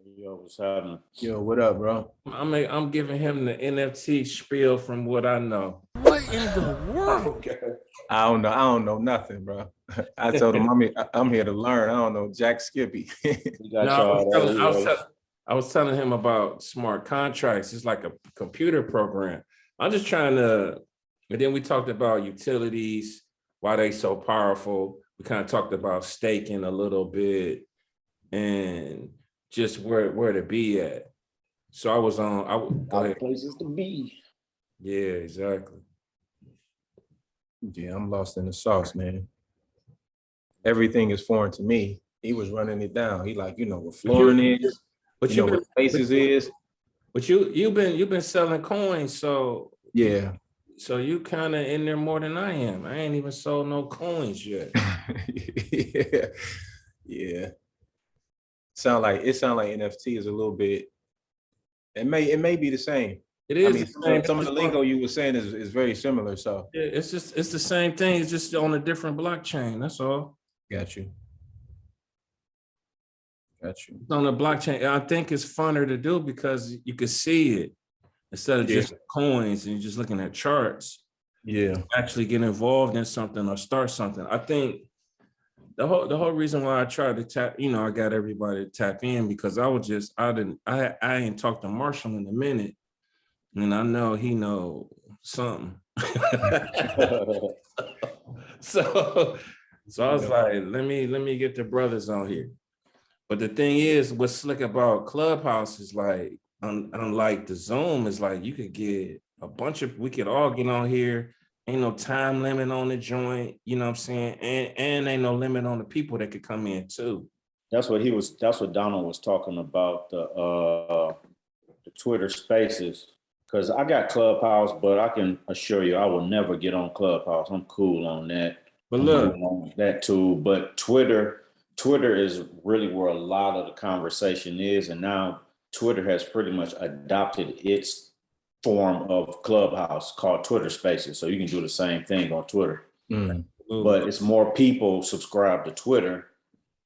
Yo, what's happening? Yo, what up, bro? I'm giving him the NFT spiel from what I know. What in the world? I don't know nothing, bro. I told him I'm here to learn. I don't know Jack Skippy. We got No, y'all. I was telling him about smart contracts. It's like a computer program. I'm just trying to, and then we talked about utilities, why they so powerful. We kind of talked about staking a little bit and just where to be at. So I was on. Go ahead. Places to be. Yeah, exactly. Yeah, I'm lost in the sauce, man. Everything is foreign to me. He was running it down. He like, what flooring is, what spaces is. But you've been selling coins, so yeah. So you kind of in there more than I am. I ain't even sold no coins yet. yeah. Sound like NFT is a little bit. It may be the same. It is. I mean, some of the lingo you were saying is very similar. So yeah, it's the same thing. It's just on a different blockchain. That's all. Got you. It's on a blockchain. I think it's funner to do because you can see it instead of just coins and you're just looking at charts. Yeah. Actually get involved in something or start something. I think the whole reason why I tried to tap, I got everybody to tap in because I ain't talked to Marshall in a minute. And I know he know something. so I was like, let me get the brothers on here. But the thing is, what's slick about Clubhouse is like, unlike the Zoom, is like you could get we could all get on here. Ain't no time limit on the joint, you know what I'm saying? And ain't no limit on the people that could come in too. That's what Donald was talking about, the Twitter spaces. Because I got Clubhouse, but I can assure you I will never get on Clubhouse. I'm cool on that. But look, on that too. But Twitter is really where a lot of the conversation is. And now Twitter has pretty much adopted its form of Clubhouse called Twitter Spaces. So you can do the same thing on Twitter. But it's more people subscribe to Twitter.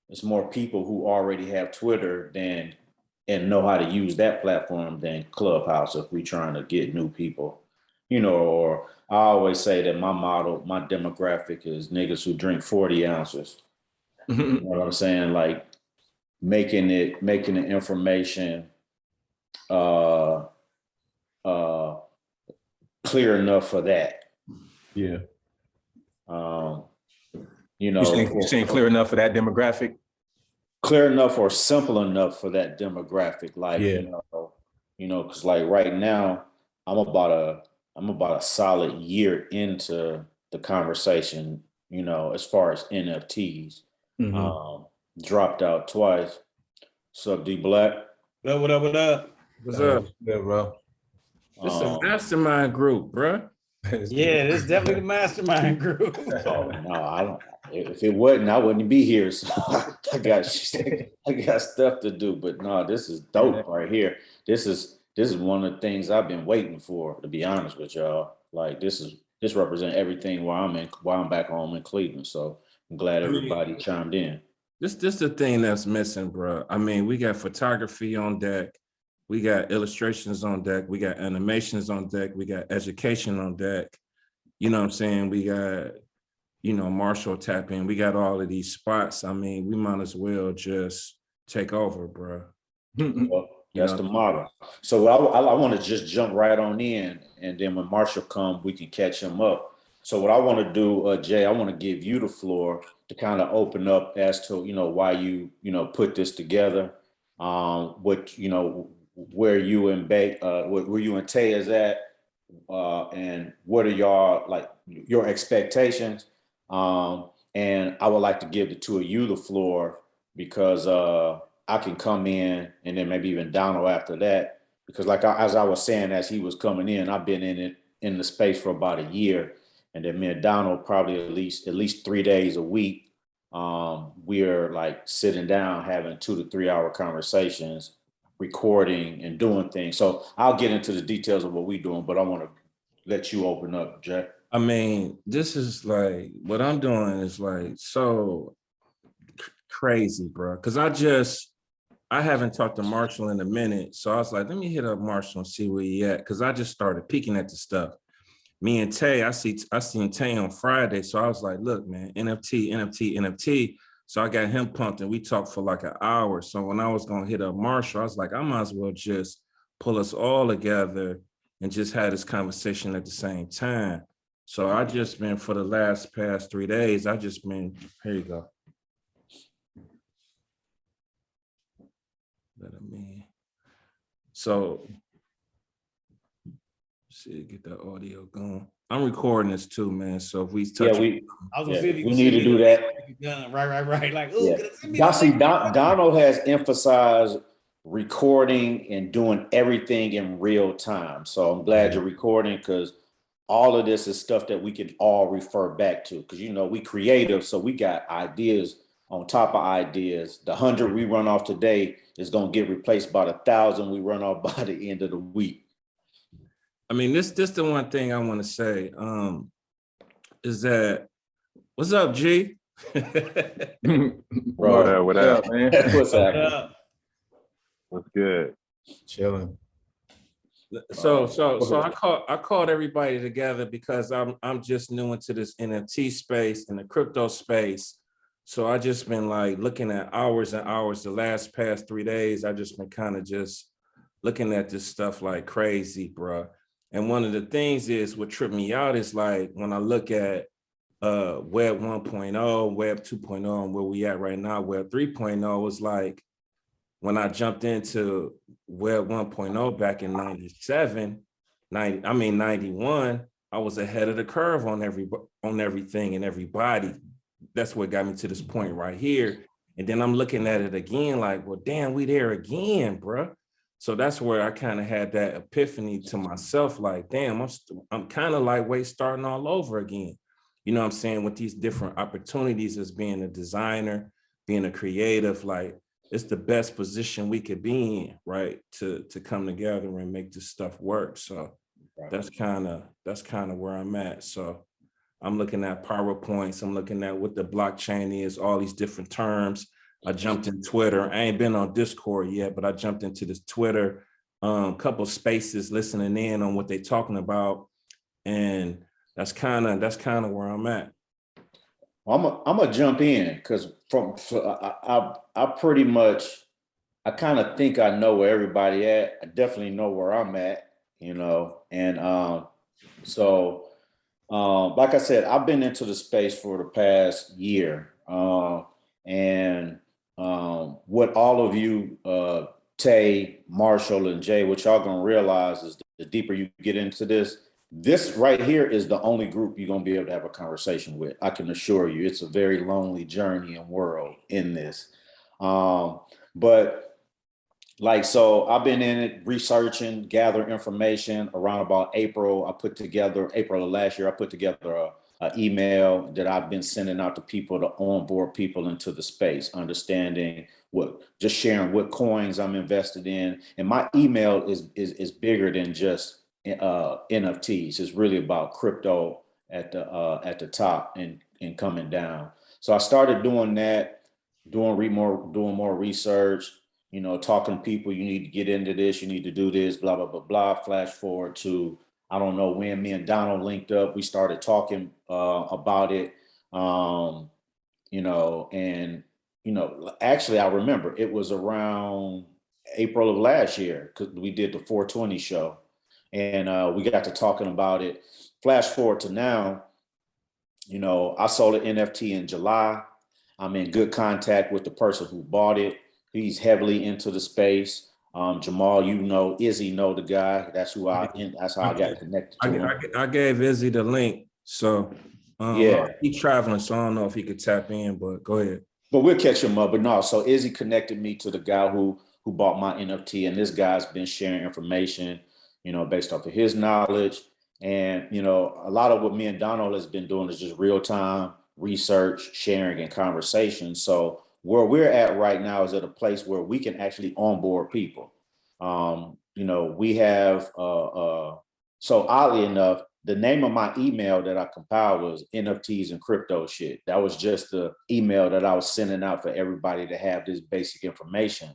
It's more people who already have Twitter and know how to use that platform than Clubhouse if we're trying to get new people. Or I always say that my demographic is niggas who drink 40 ounces. You know what I'm saying? Like making the information clear enough for that. Yeah. You're saying clear enough for that demographic? Clear enough or simple enough for that demographic. Like, because like right now, I'm about a solid year into the conversation, as far as NFTs. Dropped out twice. What's up, D Black? What up? What's up? Yeah, bro. This is a mastermind group, bro. Yeah, this is definitely the mastermind group. Oh no, I don't. If it wasn't, I wouldn't be here. So I got stuff to do. But no, this is dope right here. This is one of the things I've been waiting for, to be honest with y'all. Like this represents everything while I'm back home in Cleveland. So I'm glad everybody chimed in. This the thing that's missing, bro. I mean, we got photography on deck, we got illustrations on deck, we got animations on deck, we got education on deck. You know what I'm saying? We got, Marshall tap in. We got all of these spots. I mean, we might as well just take over, bro. Well, that's the model. So I want to just jump right on in, and then when Marshall comes, we can catch him up. So what I want to do, Jay, I want to give you the floor to kind of open up as to why you put this together, what where you and where you and Tay is at, and what are y'all like your expectations. And I would like to give the two of you the floor because I can come in and then maybe even Donald after that. Because as I was saying, as he was coming in, I've been in the space for about a year. And then me and Donald probably at least 3 days a week. We're like sitting down, having 2 to 3 hour conversations, recording and doing things. So I'll get into the details of what we're doing, but I want to let you open up, Jay. I mean, this is like, what I'm doing is like so crazy, bro. Cause I just I haven't talked to Marshall in a minute. So I was like, let me hit up Marshall and see where he at. Cause I just started peeking at the stuff. Me and Tay, I seen Tay on Friday. So I was like, look, man, NFT. So I got him pumped and we talked for like an hour. So when I was gonna hit up Marshall, I was like, I might as well just pull us all together and just have this conversation at the same time. So I just been for the past 3 days, I just been, here you go. Let him in. So see, get that audio going. I'm recording this too, man. So if we touch, I was gonna see if you we need to do that. Right. Like, Yeah. Donald has emphasized recording and doing everything in real time. So I'm glad you're recording, because all of this is stuff that we can all refer back to. Because we creative, so we got ideas on top of ideas. The 100 we run off today is gonna get replaced by the 1,000 we run off by the end of the week. I mean, this the one thing I want to say is that, what's up, G? Bro, What up, man? What's happening? What's good? Chilling. So I called everybody together because I'm just new into this NFT space and the crypto space. So I just been like looking at hours and hours the past 3 days. I just been kind of just looking at this stuff like crazy, bro. And one of the things is what tripped me out is like when I look at Web 1.0, Web 2.0, and where we at right now, Web 3.0 was like when I jumped into Web 1.0 back in 91, I was ahead of the curve on everything and everybody. That's what got me to this point right here. And then I'm looking at it again like, well, damn, we there again, bro. So that's where I kind of had that epiphany to myself, like, damn, I'm kind of like, wait, starting all over again. You know what I'm saying? With these different opportunities as being a designer, being a creative, like it's the best position we could be in, right? To come together and make this stuff work. So that's kind of where I'm at. So I'm looking at PowerPoints. I'm looking at what the blockchain is, all these different terms. I jumped in Twitter. I ain't been on Discord yet, but I jumped into this Twitter, couple spaces, listening in on what they're talking about, and that's kind of where I'm at. I'm gonna jump in because I pretty much, I kind of think I know where everybody at. I definitely know where I'm at, and so like I said, I've been into the space for the past year, and what all of you, Tay, Marshall, and Jay, what y'all gonna realize is the deeper you get into this right here is the only group you're gonna be able to have a conversation with. I can assure you, it's a very lonely journey and world in this. But like, so I've been in it researching, gathering information around about April of last year, I put together an email that I've been sending out to people to onboard people into the space, understanding just sharing what coins I'm invested in. And my email is bigger than just NFTs. It's really about crypto at the top and coming down. So I started doing that, doing more research, talking to people, you need to get into this, you need to do this, blah, blah, blah, blah. Flash forward to, I don't know when me and Donald linked up, we started talking about it, actually I remember it was around April of last year because we did the 420 show and we got to talking about it. Flash forward to now, I sold an NFT in July. I'm in good contact with the person who bought it. He's heavily into the space. Jamal, Izzy know the guy. That's how I got connected to him. I gave Izzy the link. So yeah, he's traveling, so I don't know if he could tap in, but go ahead. But we'll catch him up. But no, so Izzy connected me to the guy who bought my NFT, and this guy's been sharing information, based off of his knowledge. And, a lot of what me and Donald has been doing is just real time research, sharing, and conversation. So where we're at right now is at a place where we can actually onboard people. We have, so oddly enough, the name of my email that I compiled was NFTs and crypto shit. That was just the email that I was sending out for everybody to have this basic information.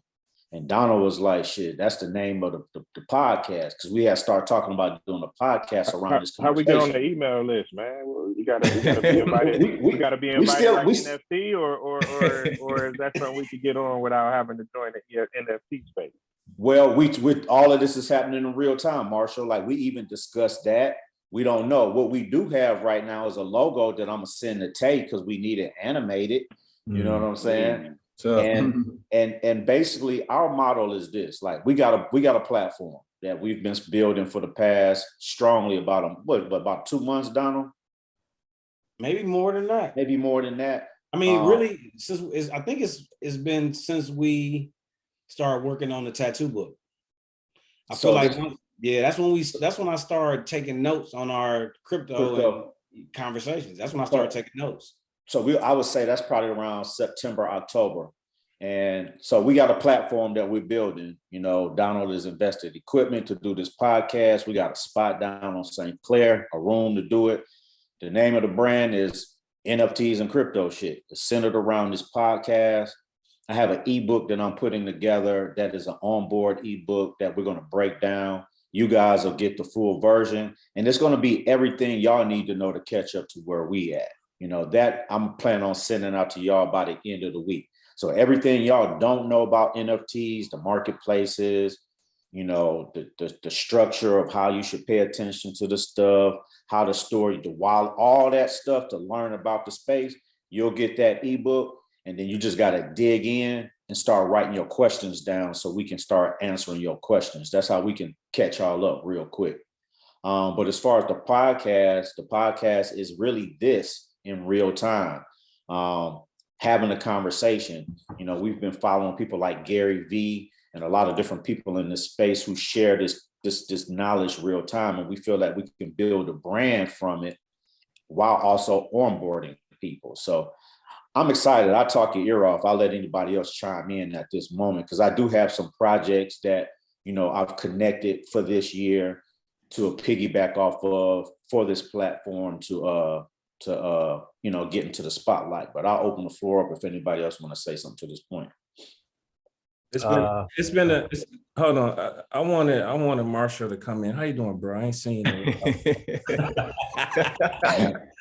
And Donald was like, shit, that's the name of the podcast. Cause we had started talking about doing a podcast around this How we get on the conversation. email list, man? Well, you gotta be invited. We gotta be we invited still- like we- NFT, or is that something we could get on without having to join the NFT space? Well, with all of this is happening in real time, Marshall. Like we even discussed that. We don't know. What we do have right now is a logo that I'm gonna send to Tate because we need it animated. You know what I'm saying? So, And basically our model is this: like we got a platform that we've been building for the past strongly about about 2 months, Donald. Maybe more than that. Maybe more than that. I mean, really, I think it's been since we started working on the tattoo book. I feel like that's when I started taking notes on our crypto and conversations. That's when I started taking notes. So I would say that's probably around September, October. And so we got a platform that we're building. You know, Donald has invested equipment to do this podcast. We got a spot down on St. Clair, a room to do it. The name of the brand is NFTs and crypto shit. It's centered around this podcast. I have an ebook that I'm putting together that is an onboard ebook that we're going to break down. You guys will get the full version. And it's going to be everything y'all need to know to catch up to where we at. You know, that I'm planning on sending out to y'all by the end of the week. So everything y'all don't know about NFTs, the marketplaces, you know, the structure of how you should pay attention to the stuff, how to store the wild, all that stuff to learn about the space, you'll get that ebook. And then you just got to dig in and start writing your questions down so we can start answering your questions. That's how we can catch y'all up real quick. But as far as the podcast is really this in real time, having a conversation. You know, we've been following people like Gary V and a lot of different people in this space who share this knowledge real time. And we feel that we can build a brand from it while also onboarding people. So I'm excited. I talk your ear off. I'll let anybody else chime in at this moment because I do have some projects that, you know, I've connected for this year to a piggyback off of for this platform to you know, get into the spotlight. But I'll open the floor up if anybody else want to say something to this point. Hold on. I wanted Marshall to come in. How you doing, bro? I ain't seen you.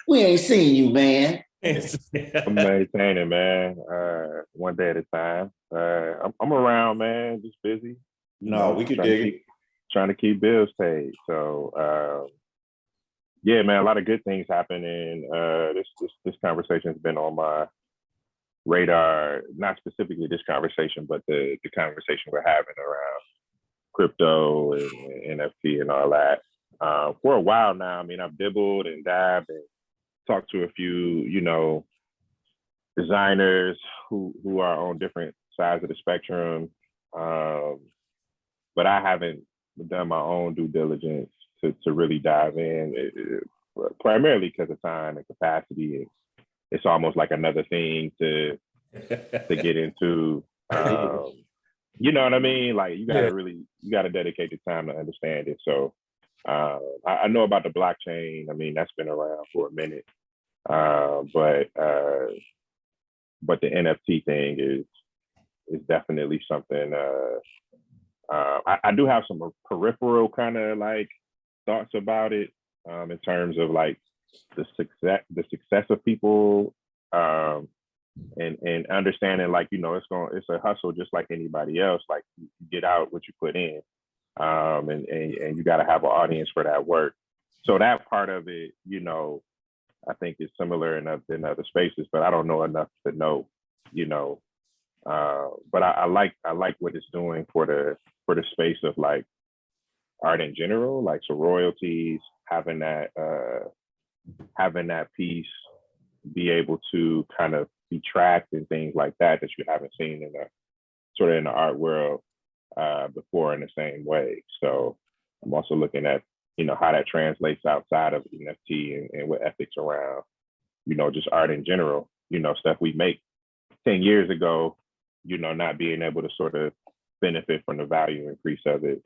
We ain't seen you, man. I'm maintaining, man. One day at a time. I'm around, man. Just busy. We can dig it. Trying to keep bills paid. So yeah, man, a lot of good things happening. This conversation has been on my radar, not specifically this conversation, but the conversation we're having around crypto and NFT and all that. For a while now, I mean, I've dibbled and dabbed and talked to a few, you know, designers who are on different sides of the spectrum. But I haven't done my own due diligence to really dive in, primarily because of time and capacity. It's almost like another thing to get into. You know what I mean? Like you gotta dedicate the time to understand it. So I know about the blockchain. I mean, that's been around for a minute. But the NFT thing is definitely something. I do have some peripheral kind of like thoughts about it in terms of like the success of people and understanding like, you know, it's a hustle just like anybody else. Like you get out what you put in, and you got to have an audience for that work. So that part of it, you know, I think is similar in other spaces, but I don't know enough to know, you know. But I like what it's doing for the space of like art in general, like so royalties, having that piece be able to kind of be tracked and things like that you haven't seen in the art world before in the same way. So I'm also looking at, you know, how that translates outside of NFT and what ethics around, you know, just art in general, you know, stuff we make 10 years ago, you know, not being able to sort of benefit from the value increase of it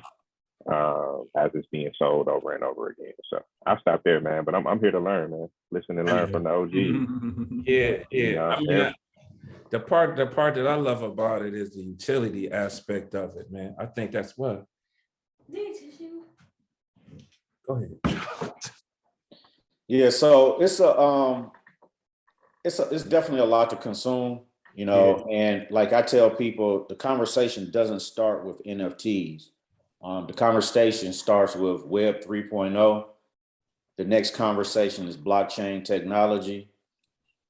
as it's being sold over and over again. So I'll stop there, man. But I'm here to learn, man. Listen and learn from the OGs. Yeah. You know, I mean, The part that I love about it is the utility aspect of it, man. I think that's what. Go ahead. Yeah, so it's definitely a lot to consume, you know, and like I tell people, the conversation doesn't start with NFTs. The conversation starts with Web 3.0. The next conversation is blockchain technology.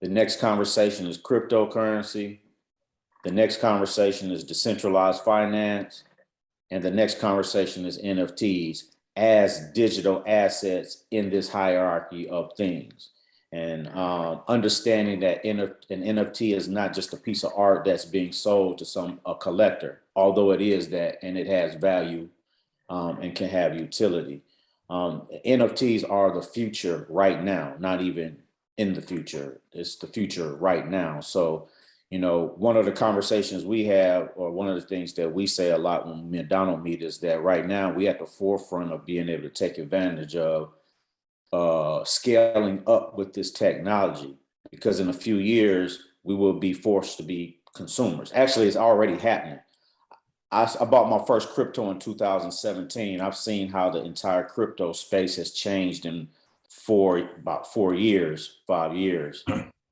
The next conversation is cryptocurrency. The next conversation is decentralized finance. And the next conversation is NFTs as digital assets in this hierarchy of things. And understanding that an NFT is not just a piece of art that's being sold to a collector, although it is that, and it has value and can have utility. NFTs are the future right now, not even in the future. It's the future right now. So, you know, one of the conversations we have, or one of the things that we say a lot when me and Donald meet, is that right now we at the forefront of being able to take advantage of scaling up with this technology, because in a few years we will be forced to be consumers. Actually, it's already happening. I bought my first crypto in 2017. I've seen how the entire crypto space has changed in about 4 years, 5 years.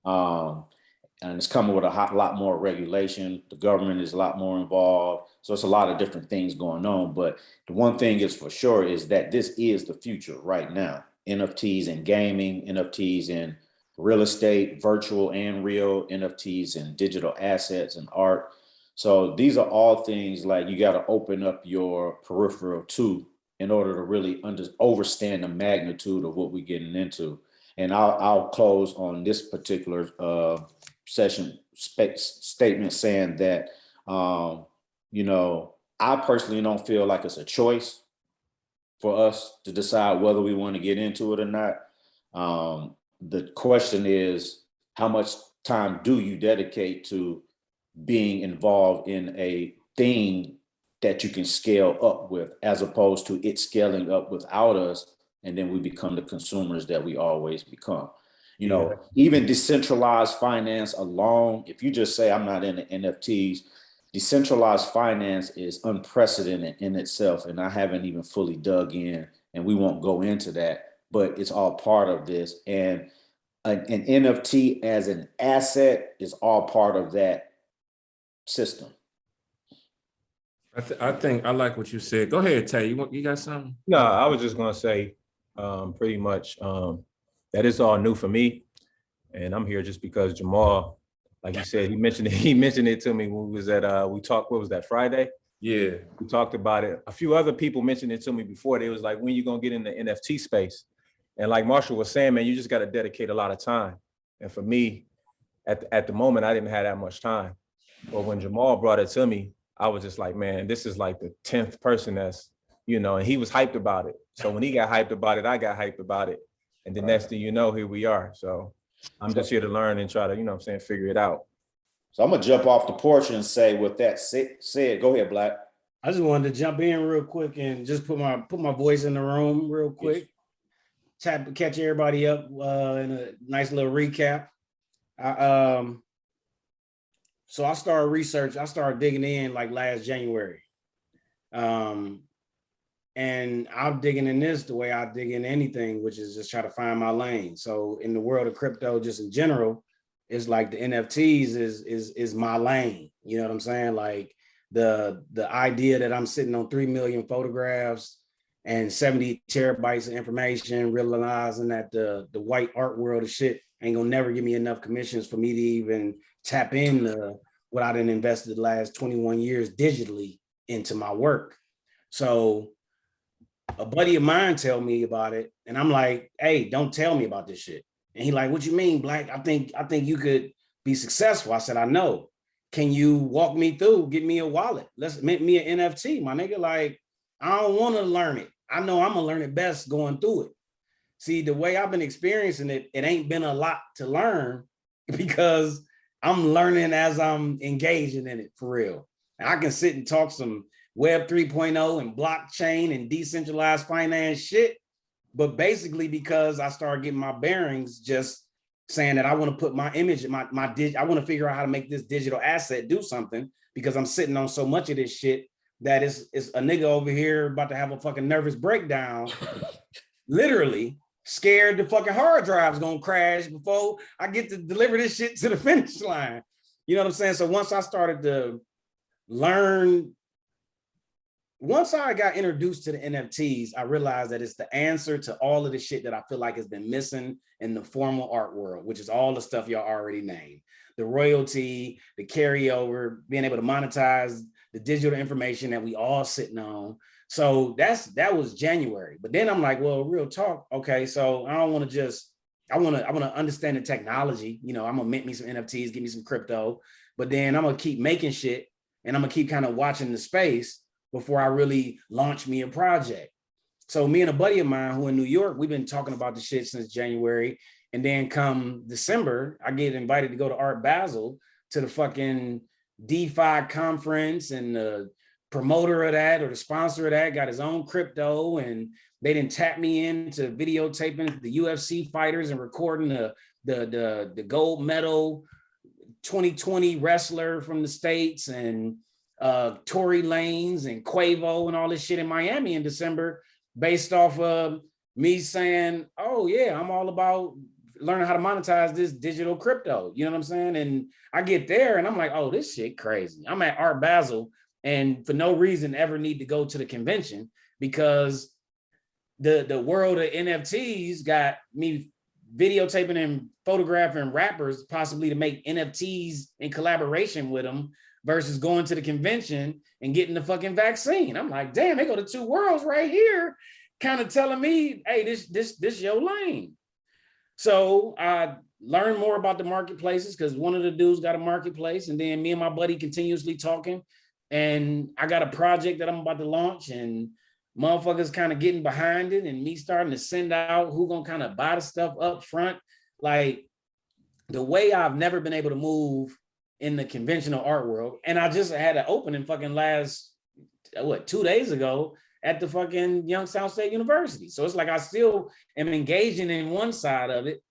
And it's coming with a lot more regulation. The government is a lot more involved. So it's a lot of different things going on. But the one thing is for sure is that this is the future right now. NFTs in gaming, NFTs in real estate, virtual and real, NFTs in digital assets and art. So these are all things like you got to open up your peripheral to in order to really understand the magnitude of what we're getting into. And I'll close on this particular session statement saying that, you know, I personally don't feel like it's a choice for us to decide whether we want to get into it or not. The question is, how much time do you dedicate to being involved in a thing that you can scale up with, as opposed to it scaling up without us, and then we become the consumers that we always become. You know, even decentralized finance alone, if you just say I'm not into NFTs, decentralized finance is unprecedented in itself, and I haven't even fully dug in, and we won't go into that, but it's all part of this. And an NFT as an asset is all part of that system. I think I like what you said. Go ahead, Tay. You got something? No, I was just gonna say pretty much that is all new for me. And I'm here just because Jamal, like you said, he mentioned it to me when we was at we talked, what was that, Friday? Yeah. We talked about it. A few other people mentioned it to me before. They was like, when you gonna get in the NFT space? And like Marshall was saying, man, you just gotta dedicate a lot of time. And for me, at the moment, I didn't have that much time. But when Jamal brought it to me, I was just like, man, this is like the 10th person that's, you know, and he was hyped about it. So when he got hyped about it, I got hyped about it. And the next thing you know, here we are. So I'm just here to learn and try to, you know what I'm saying, figure it out. So I'm gonna jump off the porch and say, with that said, go ahead, Black. I just wanted to jump in real quick and just put my voice in the room real quick. Catch everybody up in a nice little recap. So I started research. I started digging in like last January. And I'm digging in this the way I dig in anything, which is just try to find my lane. So in the world of crypto, just in general, it's like the NFTs is my lane. You know what I'm saying? Like the idea that I'm sitting on 3 million photographs and 70 terabytes of information, realizing that the white art world of shit ain't gonna never give me enough commissions for me to even tap into what I done invested the last 21 years digitally into my work. So a buddy of mine tell me about it, and I'm like, hey, don't tell me about this shit. And he like, what you mean, Black? I think you could be successful. I said, I know. Can you walk me through? Get me a wallet. Let's make me an NFT, my nigga. Like, I don't want to learn it. I know I'm gonna learn it best going through it. See, the way I've been experiencing it, it ain't been a lot to learn because I'm learning as I'm engaging in it for real. And I can sit and talk some Web 3.0 and blockchain and decentralized finance shit, but basically because I started getting my bearings just saying that I want to put my image, I want to figure out how to make this digital asset do something, because I'm sitting on so much of this shit that is a nigga over here about to have a fucking nervous breakdown, literally scared the fucking hard drive's gonna crash before I get to deliver this shit to the finish line. You know what I'm saying? So once I started to learn, once I got introduced to the NFTs, I realized that it's the answer to all of the shit that I feel like has been missing in the formal art world, which is all the stuff y'all already named. The royalty, the carryover, being able to monetize the digital information that we all sitting on. So that was January. But then I'm like, well, real talk. Okay, so I don't want to just, I want to understand the technology. You know, I'm gonna mint me some NFTs, give me some crypto, but then I'm gonna keep making shit and I'm gonna keep kind of watching the space before I really launch me a project. So me and a buddy of mine who in New York, we've been talking about the shit since January. And then come December, I get invited to go to Art Basel to the fucking DeFi conference, and the promoter of that or the sponsor of that got his own crypto, and they didn't tap me into videotaping the UFC fighters and recording the gold medal 2020 wrestler from the States, and Tory Lanez and Quavo and all this shit in Miami in December, based off of me saying, oh yeah, I'm all about learning how to monetize this digital crypto. You know what I'm saying? And I get there and I'm like, oh, this shit crazy. I'm at Art Basel and for no reason ever need to go to the convention, because the world of NFTs got me videotaping and photographing rappers possibly to make NFTs in collaboration with them, versus going to the convention and getting the fucking vaccine. I'm like, damn, they go to two worlds right here, kind of telling me, hey, this your lane. So I learned more about the marketplaces, because one of the dudes got a marketplace, and then me and my buddy continuously talking, and I got a project that I'm about to launch, and motherfuckers kind of getting behind it, and me starting to send out who gonna kind of buy the stuff up front. Like the way I've never been able to move in the conventional art world. And I just had an opening fucking last, 2 days ago at the fucking Youngstown State University. So it's like I still am engaging in one side of it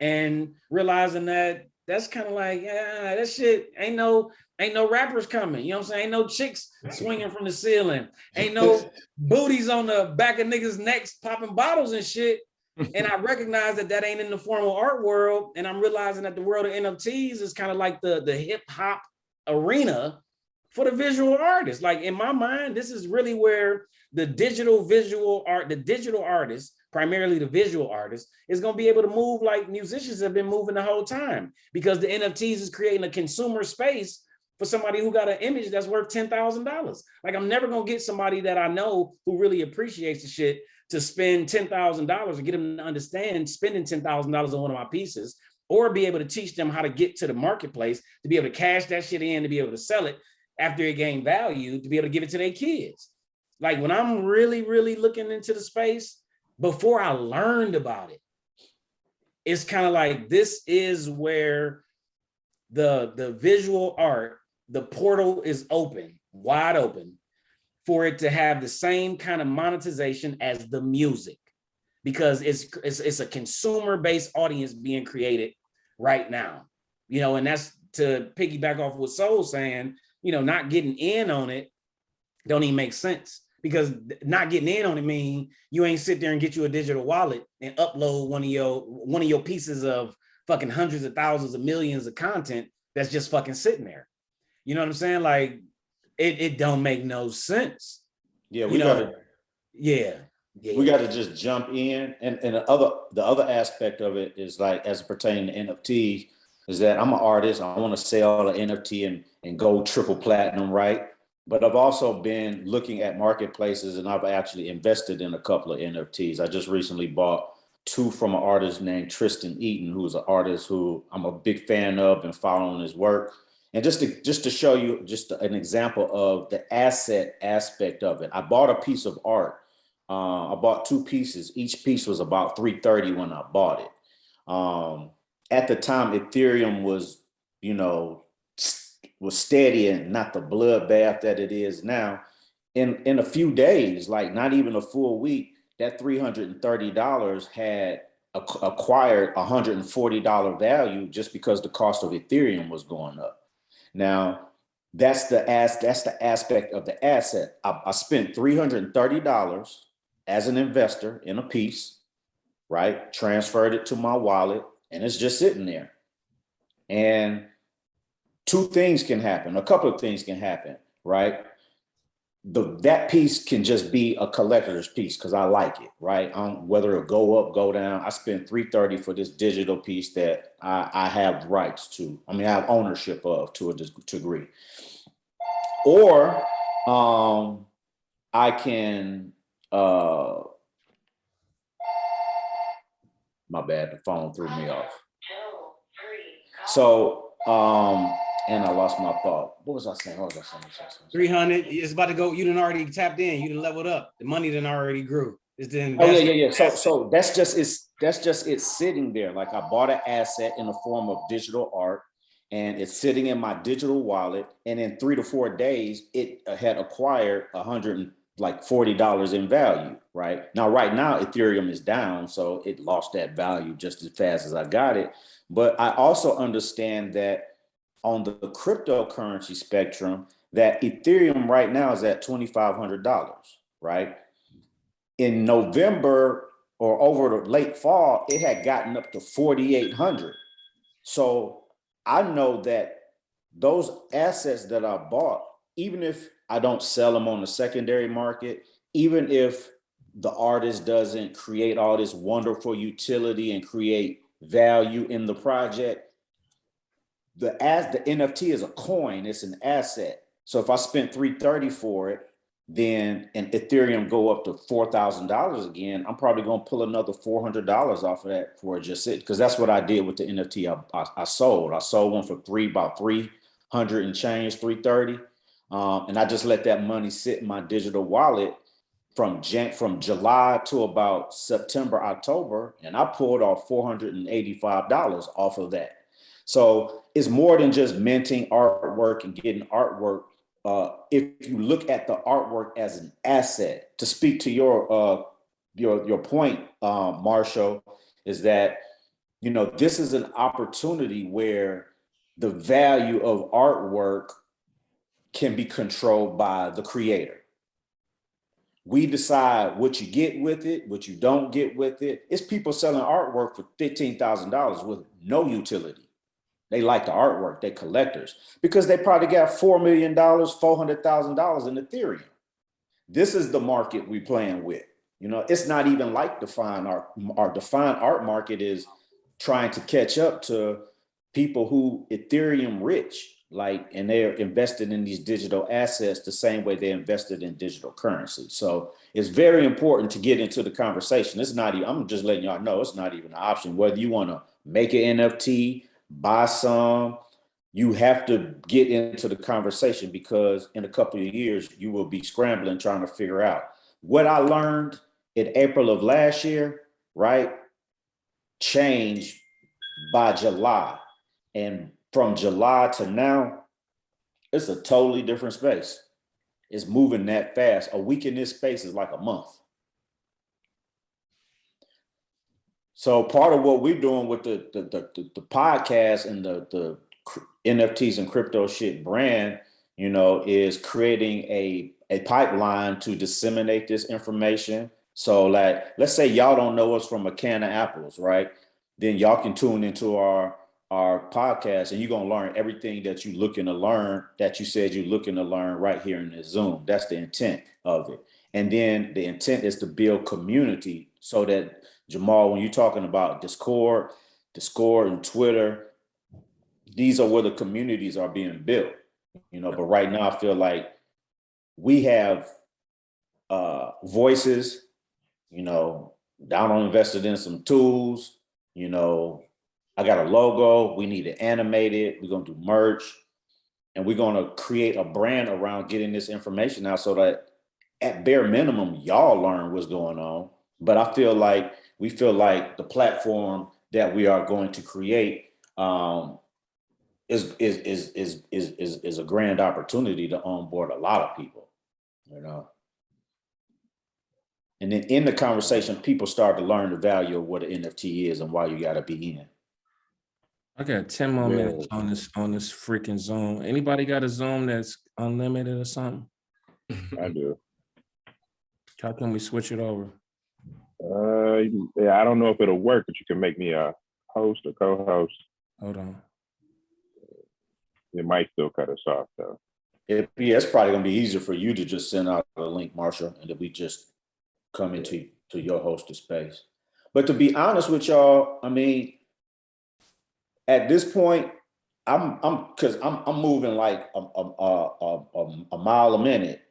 and realizing that that's kind of like, yeah, that shit ain't no rappers coming. You know what I'm saying? Ain't no chicks swinging from the ceiling. Ain't no booties on the back of niggas' necks popping bottles and shit. And I recognize that ain't in the formal art world. And I'm realizing that the world of NFTs is kind of like the hip hop arena for the visual artist. Like in my mind, this is really where the digital visual art, the digital artist, primarily the visual artist, is going to be able to move like musicians have been moving the whole time, because the NFTs is creating a consumer space for somebody who got an image that's worth $10,000. Like I'm never going to get somebody that I know who really appreciates the shit to spend $10,000 or get them to understand spending $10,000 on one of my pieces, or be able to teach them how to get to the marketplace, to be able to cash that shit in, to be able to sell it after it gained value, to be able to give it to their kids. Like when I'm really, really looking into the space, before I learned about it, it's kind of like, this is where the visual art, the portal is open, wide open, for it to have the same kind of monetization as the music, because it's a consumer-based audience being created right now, you know. And that's to piggyback off what Soul's saying, you know, not getting in on it don't even make sense, because not getting in on it mean you ain't sit there and get you a digital wallet and upload one of your pieces of fucking hundreds of thousands of millions of content that's just fucking sitting there. You know what I'm saying? Like it don't make no sense. Yeah, we gotta just jump in. And the other aspect of it is, like, as it pertains to NFT, is that I'm an artist. I want to sell an NFT and go triple platinum, right? But I've also been looking at marketplaces, and I've actually invested in a couple of NFTs. I just recently bought two from an artist named Tristan Eaton, who's an artist who I'm a big fan of and following his work. And just to show you just an example of the asset aspect of it, I bought a piece of art. I bought two pieces. Each piece was about $330 when I bought it. At the time, Ethereum was, was steady and not the bloodbath that it is now. In a few days, like not even a full week, that $330 had acquired $140 value just because the cost of Ethereum was going up. Now, that's the aspect of the asset. I spent $330 as an investor in a piece, right? Transferred it to my wallet, and it's just sitting there. And two things can happen. A couple of things can happen, right? That piece can just be a collector's piece because I like it, right? Whether it go up, go down. I spent $330 for this digital piece that I have rights to. I mean, I have ownership of to a degree. Or I can, my bad, the phone threw me off. So, and I lost my thought. What was I saying? 300 is about to go. You done already tapped in. You done leveled up. The money done already grew. It's the Oh yeah. So that's just it sitting there. Like I bought an asset in the form of digital art, and it's sitting in my digital wallet. And in 3 to 4 days, it had acquired $140 in value. Right now, Ethereum is down, so it lost that value just as fast as I got it. But I also understand that on the cryptocurrency spectrum, that Ethereum right now is at $2,500, right? In November or over the late fall, it had gotten up to 4,800. So I know that those assets that I bought, even if I don't sell them on the secondary market, even if the artist doesn't create all this wonderful utility and create value in the project, the NFT is a coin, it's an asset. So if I spent $330 for it, then and Ethereum go up to $4,000 again, I'm probably gonna pull another $400 off of that for just it, because that's what I did with the NFT. I sold one for about 300 and change, 330, and I just let that money sit in my digital wallet from July to about September, October, and I pulled off $485 off of that. So it's more than just minting artwork and getting artwork. If you look at the artwork as an asset, to speak to your point, Marshall, is that, you know, this is an opportunity where the value of artwork can be controlled by the creator. We decide what you get with it, what you don't get with it. It's people selling artwork for $15,000 with no utility. They like the artwork, they collectors, because they probably got $4 million, $400,000 in Ethereum. This is the market we playing with. You know, it's not even like defined art. Our defined art market is trying to catch up to people who Ethereum rich, like, and they're invested in these digital assets the same way they invested in digital currency. So it's very important to get into the conversation. It's not even, I'm just letting y'all know, it's not even an option. Whether you want to make an NFT, buy some, you have to get into the conversation, because in a couple of years, you will be scrambling, trying to figure out. What I learned in April of last year, right, changed by July. And from July to now, it's a totally different space. It's moving that fast. A week in this space is like a month. So part of what we're doing with the podcast and the NFTs and crypto shit brand, you know, is creating a pipeline to disseminate this information. So like, let's say y'all don't know us from a can of apples, right? Then y'all can tune into our podcast, and you're going to learn everything that you're looking to learn, that you said you're looking to learn right here in this Zoom. That's the intent of it. And then the intent is to build community, so that, Jamal, when you're talking about Discord and Twitter, these are where the communities are being built, you know. But right now I feel like we have voices, you know. Donald invested in some tools, you know. I got a logo. We need to animate it. We're going to do merch, and we're going to create a brand around getting this information out, so that at bare minimum, y'all learn what's going on. But we feel like the platform that we are going to create is a grand opportunity to onboard a lot of people, you know. And then in the conversation, people start to learn the value of what an NFT is and why you got to be in. I got 10 more minutes on this freaking Zoom. Anybody got a Zoom that's unlimited or something? I do. How can we switch it over? Yeah, I don't know if it'll work, but you can make me a host or co-host. Hold on. It might still cut us off though. It's probably gonna be easier for you to just send out a link, Marshall, and then we just come into your hosted space. But to be honest with y'all, I mean, at this point, I'm moving like a mile a minute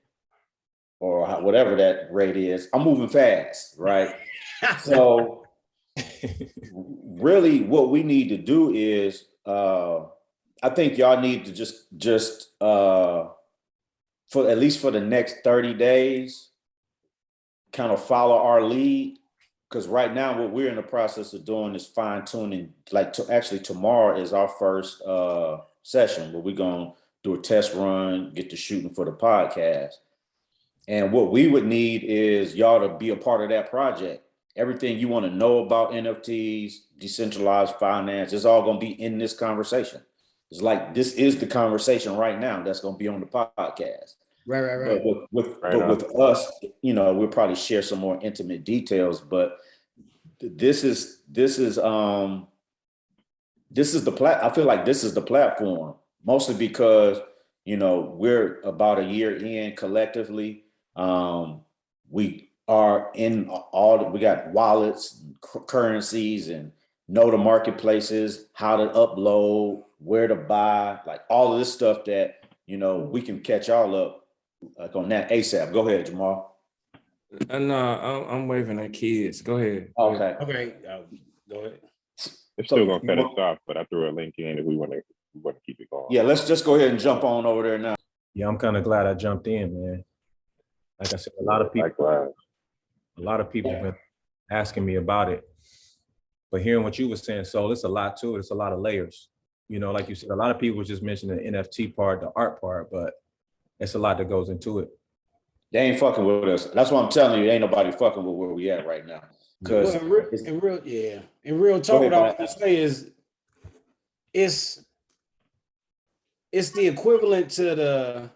or whatever that rate is. I'm moving fast, right? So really what we need to do is I think y'all need to just for at least for the next 30 days kind of follow our lead, because right now what we're in the process of doing is fine tuning. Like actually tomorrow is our first session where we're gonna do a test run, get to shooting for the podcast. And what we would need is y'all to be a part of that project. Everything you want to know about NFTs, decentralized finance, is all going to be in this conversation. It's like this is the conversation right now that's going to be on the podcast. Right. But with us, you know, we'll probably share some more intimate details. But this is the I feel like this is the platform, mostly because, you know, we're about a year in collectively. We are in we got wallets, currencies, and know the marketplaces, how to upload, where to buy, like all of this stuff that, you know, we can catch y'all up like on that ASAP. Go ahead, Jamal. No, I'm waving at kids. Go ahead. Okay. Go ahead. It's still gonna cut us off, but I threw a link in if we want to keep it going. Yeah, let's just go ahead and jump on over there now. Yeah, I'm kind of glad I jumped in, man. Like I said, a lot of people have been asking me about it. But hearing what you were saying, so it's a lot to it. It's a lot of layers. You know, like you said, a lot of people just mentioned the NFT part, the art part, but it's a lot that goes into it. They ain't fucking with us. That's what I'm telling you. Ain't nobody fucking with where we at right now. Because in real talk, what I want to say is it's the equivalent to the,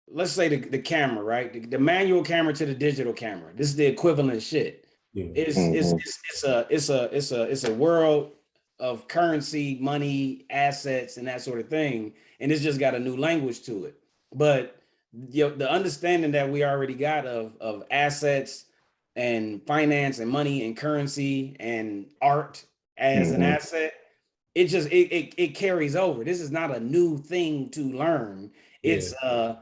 let's say the camera, right? The manual camera to the digital camera. This is the equivalent shit. Yeah. It's a world of currency, money, assets, and that sort of thing, and it's just got a new language to it. But the understanding that we already got of assets and finance and money and currency and art as an asset, it carries over. This is not a new thing to learn. It's the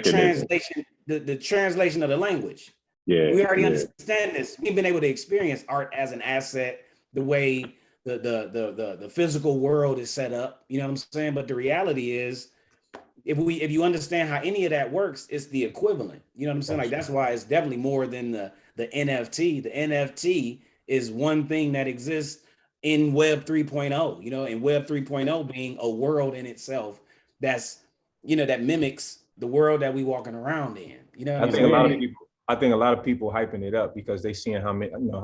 translation, the translation of the language. Yeah, we already understand this. We've been able to experience art as an asset, the way the physical world is set up. You know what I'm saying? But the reality is, if you understand how any of that works, it's the equivalent. You know what I'm saying? Like that's why it's definitely more than the NFT. The NFT is one thing that exists in Web 3.0. You know, and Web 3.0 being a world in itself that's, you know, that mimics the world that we walking around in. You know, I think a lot of people hyping it up because they seeing how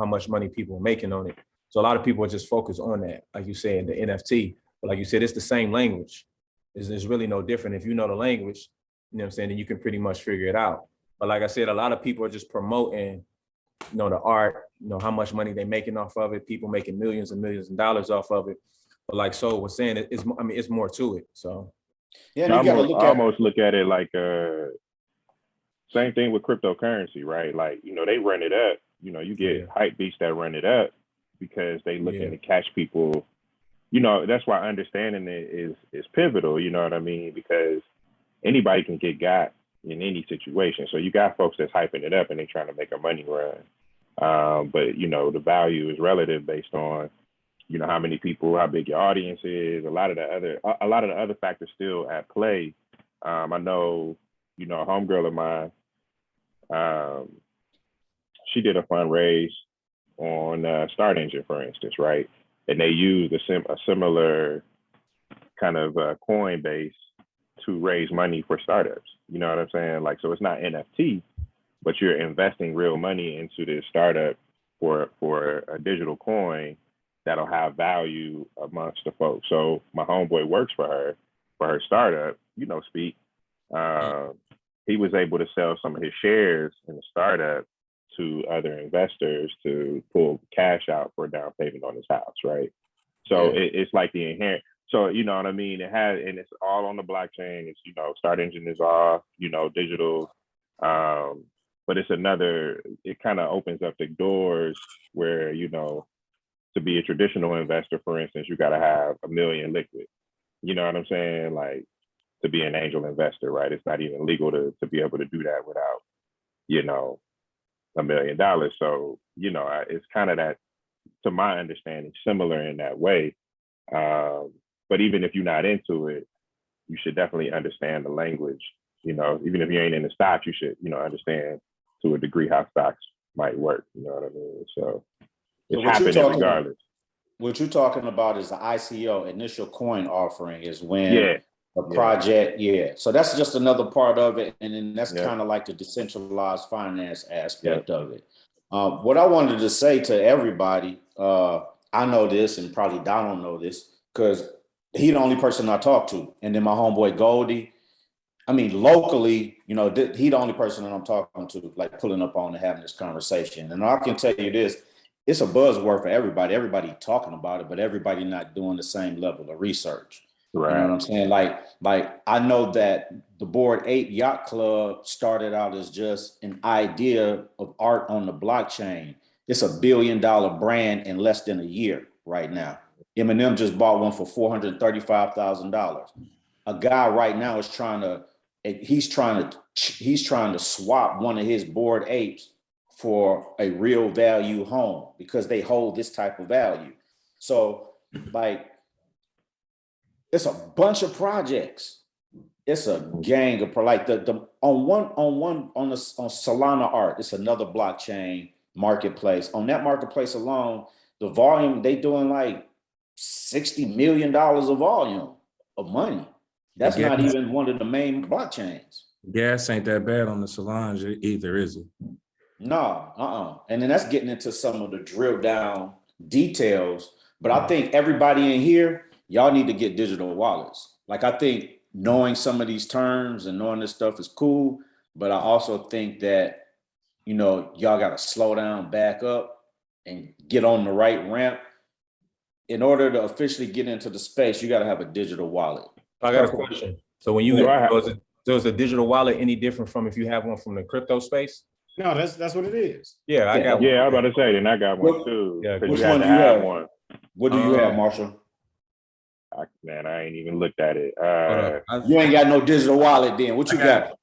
much money people are making on it. So a lot of people are just focused on that, like you said, the NFT. But like you said, it's the same language. There's really no different. If you know the language, you know what I'm saying, then you can pretty much figure it out. But like I said, a lot of people are just promoting, you know, the art, you know, how much money they're making off of it. People making millions and millions of dollars off of it. But like Soul was saying, it's more to it. So yeah, I almost look at it like same thing with cryptocurrency, right? Like, you know, they run it up. You know, you get hype beasts that run it up because they looking to catch people. You know, that's why understanding it is pivotal, you know what I mean? Because anybody can get got in any situation. So you got folks that's hyping it up and they trying to make a money run. But, you know, the value is relative based on, you know, how many people, how big your audience is, a lot of the other factors still at play. I know, you know, a homegirl of mine, she did a fundraise on Start Engine, for instance, right? And they used a similar kind of coin base to raise money for startups. You know what I'm saying? Like, so it's not NFT, but you're investing real money into this startup for a digital coin that'll have value amongst the folks. So my homeboy works for her startup, Speak. He was able to sell some of his shares in the startup to other investors to pull cash out for a down payment on his house, right? So it's like the inherent. So you know what I mean. And it's all on the blockchain. It's start engine is off, digital. But it's another. It kind of opens up the doors where to be a traditional investor, for instance, you got to have $1 million liquid. You know what I'm saying? Like to be an angel investor, right? It's not even legal to be able to do that without, $1 million. So, it's kind of that, to my understanding, similar in that way. But even if you're not into it, you should definitely understand the language. Even if you ain't in the stocks, you should, understand to a degree how stocks might work. You know what I mean? So it's happening regardless. What you're talking about is the ICO, initial coin offering, is when a project, So that's just another part of it. And then that's kind of like the decentralized finance aspect of it. What I wanted to say to everybody, I know this and probably Donald know this because he's the only person I talk to. And then my homeboy Goldie, I mean, locally, he the only person that I'm talking to, like pulling up on and having this conversation. And I can tell you this, it's a buzzword for everybody. Everybody talking about it, but everybody not doing the same level of research. Right. You know what I'm saying? Like I know that the Bored Ape Yacht Club started out as just an idea of art on the blockchain. It's $1 billion brand in less than a year right now. Eminem just bought one for $435,000. A guy right now is trying to swap one of his Bored Apes for a real value home because they hold this type of value. So it's a bunch of projects. It's a gang of on Solana Art. It's another blockchain marketplace. On that marketplace alone, the volume they doing like $60 million of volume of money. That's not even one of the main blockchains. Gas ain't that bad on the Solange either, is it? No, And then that's getting into some of the drill down details. But I think everybody in here, y'all need to get digital wallets. Like I think knowing some of these terms and knowing this stuff is cool, but I also think that, y'all got to slow down, back up, and get on the right ramp. In order to officially get into the space, you got to have a digital wallet. I got a question. So when does a digital wallet any different from if you have one from the crypto space? No, that's what it is. Yeah, I got one. Yeah, I was about to say, then I got one too. Yeah, which one do you have? What do you have, Marshall? I ain't even looked at it. You ain't got no digital wallet then. What you got?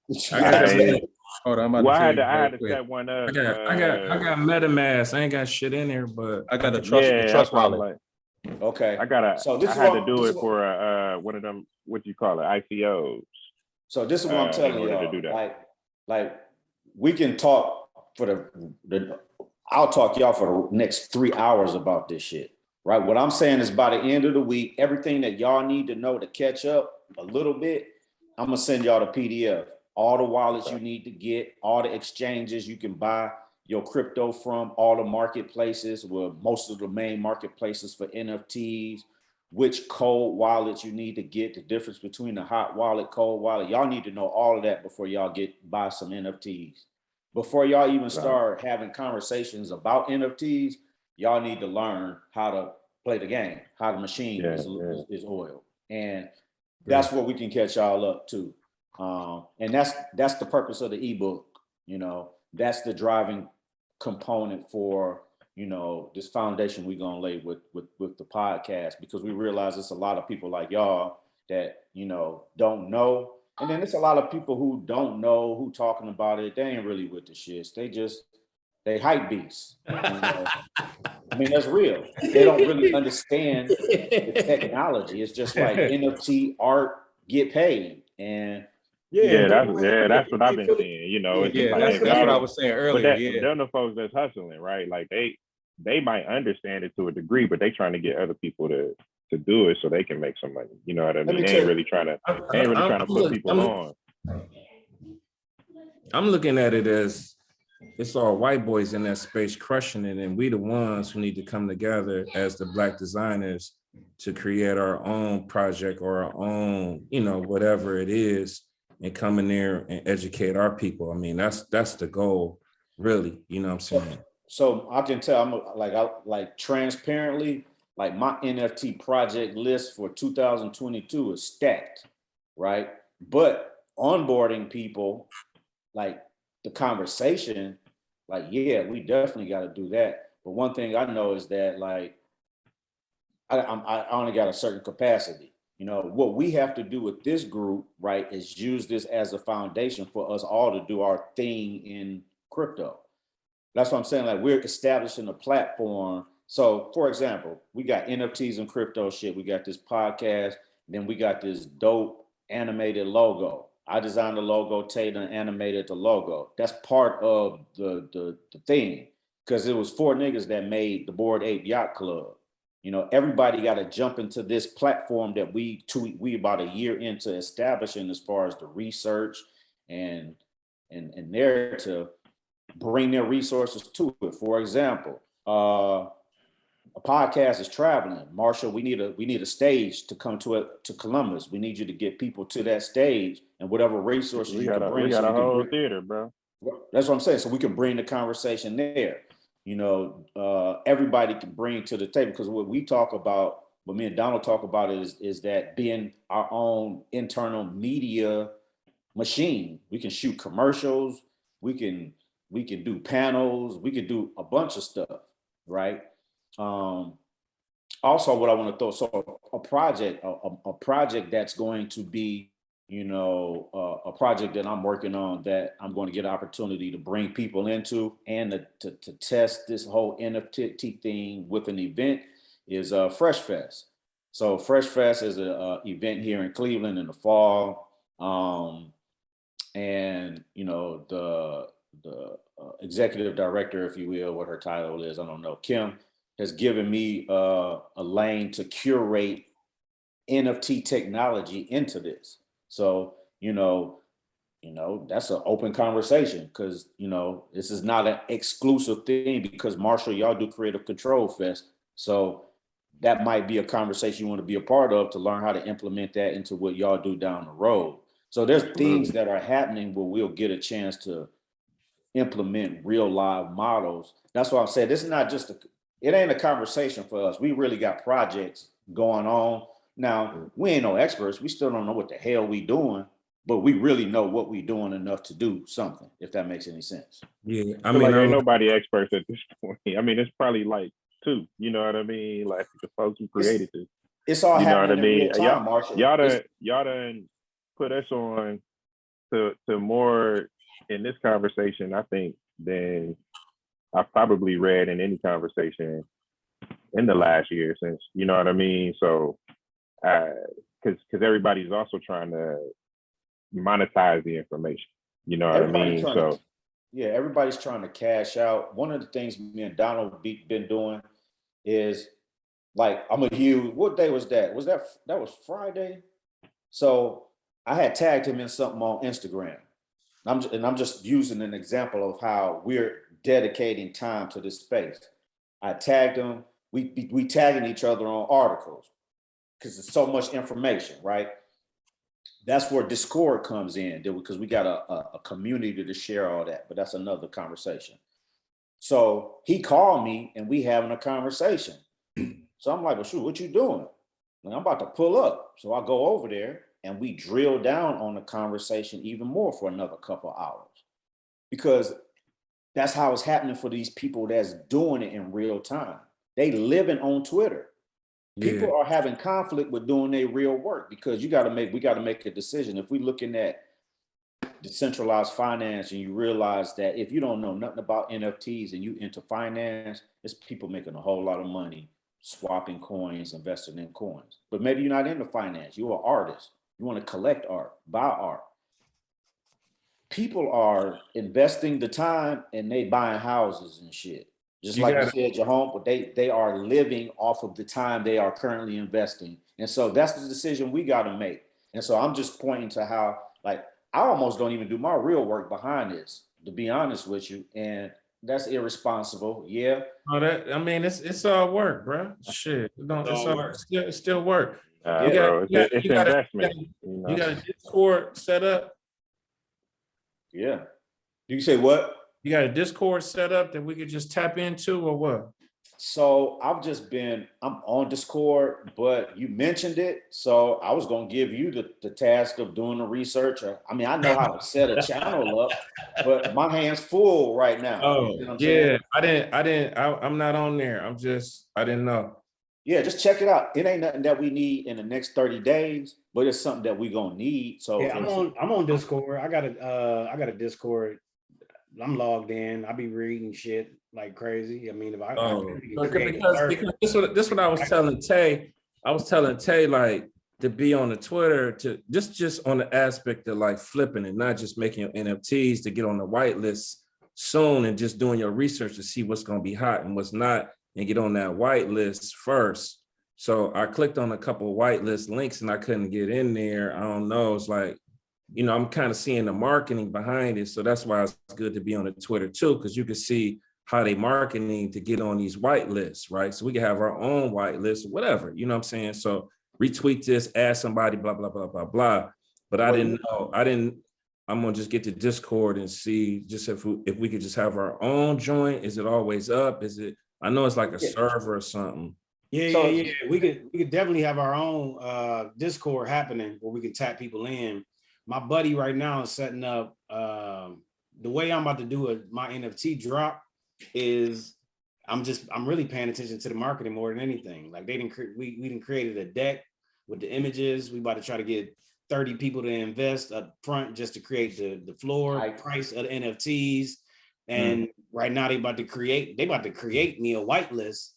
Hold on, I had to set one up. I got MetaMask. I ain't got shit in there, but I got the trust wallet. Okay. I had to do it for one of them, what do you call it, ICOs. So this is what I'm telling you. Like we can talk for I'll talk y'all for the next 3 hours about this shit. Right. What I'm saying is by the end of the week, everything that y'all need to know to catch up a little bit, I'm going to send y'all the PDF, all the wallets you need to get, all the exchanges you can buy your crypto from, all the marketplaces, most of the main marketplaces for NFTs, which cold wallets you need to get, the difference between the hot wallet, cold wallet. Y'all need to know all of that before y'all buy some NFTs. Before y'all even start having conversations about NFTs, y'all need to learn how to play the game, how the machine is oiled. And that's where we can catch y'all up to. And that's the purpose of the ebook. That's the driving component for, this foundation we're going to lay with the podcast, because we realize it's a lot of people like y'all that, don't know. And then it's a lot of people who don't know, who talking about it. They ain't really with the shits. They hype beasts. I mean, that's real. They don't really understand the technology. It's just like NFT art, get paid. And that's what I've been seeing. That's what I was saying earlier. But they're the folks that's hustling, right? Like they might understand it to a degree, but they trying to get other people to do it so they can make some money. You know what I mean? They ain't really trying to put people on. I'm looking at it as it's all white boys in that space crushing it, and we the ones who need to come together as the Black designers to create our own project or our own, you know, whatever it is, and come in there and educate our people. I mean, that's the goal, really. You know what I'm saying? So I can tell, I like transparently, like my NFT project list for 2022 is stacked, right? But onboarding people, like the conversation, like, yeah, we definitely got to do that. But one thing I know is that, like, I only got a certain capacity. You know, what we have to do with this group, right, is use this as a foundation for us all to do our thing in crypto. That's what I'm saying. Like, we're establishing a platform. So, for example, we got NFTs and crypto shit. We got this podcast. Then we got this dope animated logo. I designed the logo. Taylor animated the logo. That's part of the thing, because it was 4 niggas that made the Bored Ape Yacht Club. You know, everybody got to jump into this platform that we about a year into establishing, as far as the research and narrative, bring their resources to it. For example, a podcast is traveling. Marshall, we need a stage to come to Columbus. We need you to get people to that stage, and whatever resources you can bring. We got a whole theater, bro. That's what I'm saying. So we can bring the conversation there. You know, everybody can bring to the table, because what we talk about, what me and Donald talk about is that being our own internal media machine. We can shoot commercials. We can do panels. We can do a bunch of stuff, right? Also, what I want to throw, so a project that's going to be, you know, a project that I'm working on, that I'm going to get an opportunity to bring people into, and to test this whole NFT thing with an event, is Fresh Fest. So Fresh Fest is an event here in Cleveland in the fall. And, you know, the executive director, if you will, what her title is, I don't know, Kim, has given me a lane to curate NFT technology into this. So, you know, that's an open conversation, because, you know, this is not an exclusive thing, because Marshall, y'all do Creative Control Fest. So that might be a conversation you want to be a part of, to learn how to implement that into what y'all do down the road. So there's things that are happening where we'll get a chance to implement real live models. That's why I'm saying this is not just it ain't a conversation for us. We really got projects going on. Now, we ain't no experts. We still don't know what the hell we doing, but we really know what we doing enough to do something, if that makes any sense. Yeah, I mean, like, ain't nobody experts at this point. I mean, it's probably like 2. You know what I mean? Like, the folks who created this. It's all you know happening what I mean? in real time, Marshall. Y'all done put us on to more in this conversation, I think, than I've probably read in any conversation in the last year, since, you know what I mean? So, because everybody's also trying to monetize the information, you know what I mean? So, yeah, everybody's trying to cash out. One of the things me and Donald been doing is, like, I'm a huge, what day was that? That was Friday? So I had tagged him in something on Instagram. I'm just using an example of how we're dedicating time to this space. I tagged him. We tagging each other on articles, because there's so much information, right? That's where Discord comes in, because we got a community to share all that, but that's another conversation. So he called me and we having a conversation. So I'm like, well, shoot, what you doing? And I'm about to pull up. So I go over there and we drill down on the conversation even more for another couple of hours, because that's how it's happening for these people that's doing it in real time. They living on Twitter. People are having conflict with doing their real work, because we got to make a decision. If we're looking at decentralized finance, and you realize that if you don't know nothing about NFTs and you into finance, it's people making a whole lot of money swapping coins, investing in coins. But maybe you're not into finance. You're an artist. You want to collect art, buy art. People are investing the time and they buying houses and shit. Just like you said, your home, but they are living off of the time they are currently investing. And so that's the decision we got to make. And so I'm just pointing to how, like, I almost don't even do my real work behind this. to be honest with you, and that's irresponsible. Yeah. Oh, that I mean, it's all work, bro. Shit, it's still work. You got, bro, you got, it's you got, investment. you got a Discord set up. Yeah. You say what? You got a Discord set up that we could just tap into, or what? So I'm on Discord, but you mentioned it. So I was gonna give you the task of doing the research. I mean, I know how to set a channel up, but my hands full right now. Oh, You know what I'm yeah. saying? I'm not on there. I didn't know. Yeah, just check it out. It ain't nothing that we need in the next 30 days, but it's something that we gonna need. So Yeah, I'm on Discord. I got a Discord. I'm logged in. I be reading shit like crazy. I mean, if I Because create a server. this what I was telling Tay. I was telling Tay, like, to be on the Twitter, to just on the aspect of like flipping and not just making your NFTs, to get on the whitelist soon and just doing your research to see what's going to be hot and what's not, and get on that whitelist first. So I clicked on a couple of whitelist links and I couldn't get in there. I don't know. It's like, you know, I'm kind of seeing the marketing behind it. So that's why it's good to be on the Twitter too, because you can see how they marketing to get on these whitelists, right? So we can have our own whitelist, whatever, you know what I'm saying? So retweet this, add somebody, blah, blah, blah, blah, blah. But I didn't know, I'm gonna just get to Discord and see just if we could just have our own joint. Is it always up? I know it's like a server or something. Yeah. We could definitely have our own Discord happening where we can tap people in. My buddy right now is setting up the way I'm about to do my NFT drop is I'm really paying attention to the marketing more than anything. Like we didn't created a deck with the images. We about to try to get 30 people to invest up front just to create the floor price of the NFTs. And right now they about to create me a whitelist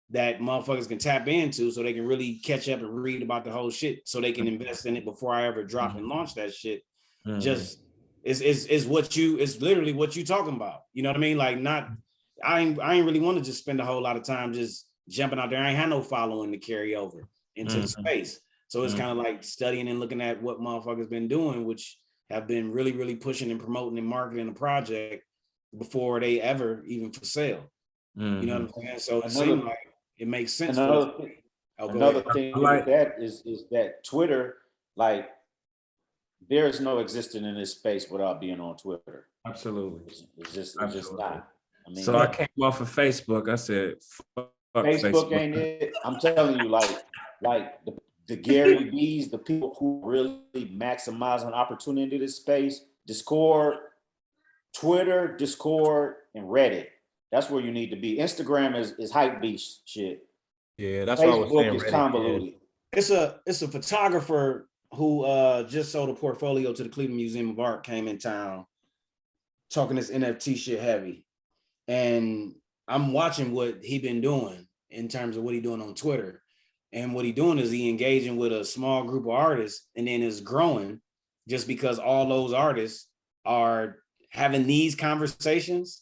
that motherfuckers can tap into so they can really catch up and read about the whole shit so they can invest in it before I ever drop and launch that shit. Just it's literally what you talking about. You know what I mean? Like I ain't really want to just spend a whole lot of time just jumping out there. I ain't had no following to carry over into the space. So it's kind of like studying and looking at what motherfuckers been doing, which have been really, really pushing and promoting and marketing the project before they ever even for sale. You know what I'm saying? So it seemed like it makes sense. Another thing like that is that Twitter, like, there's no existing in this space without being on Twitter. Absolutely. It's just not. I mean, so I came off of Facebook. I said, fuck Facebook ain't it. I'm telling you, like the Gary V's, the people who really maximize an opportunity in this space, Discord, Twitter, Discord, and Reddit. That's where you need to be. Instagram is hype beast shit. Yeah, that's what I was saying. Facebook is convoluted. It's a photographer who just sold a portfolio to the Cleveland Museum of Art, came in town talking this NFT shit heavy. And I'm watching what he been doing in terms of what he doing on Twitter. And what he doing is he engaging with a small group of artists and then is growing just because all those artists are having these conversations.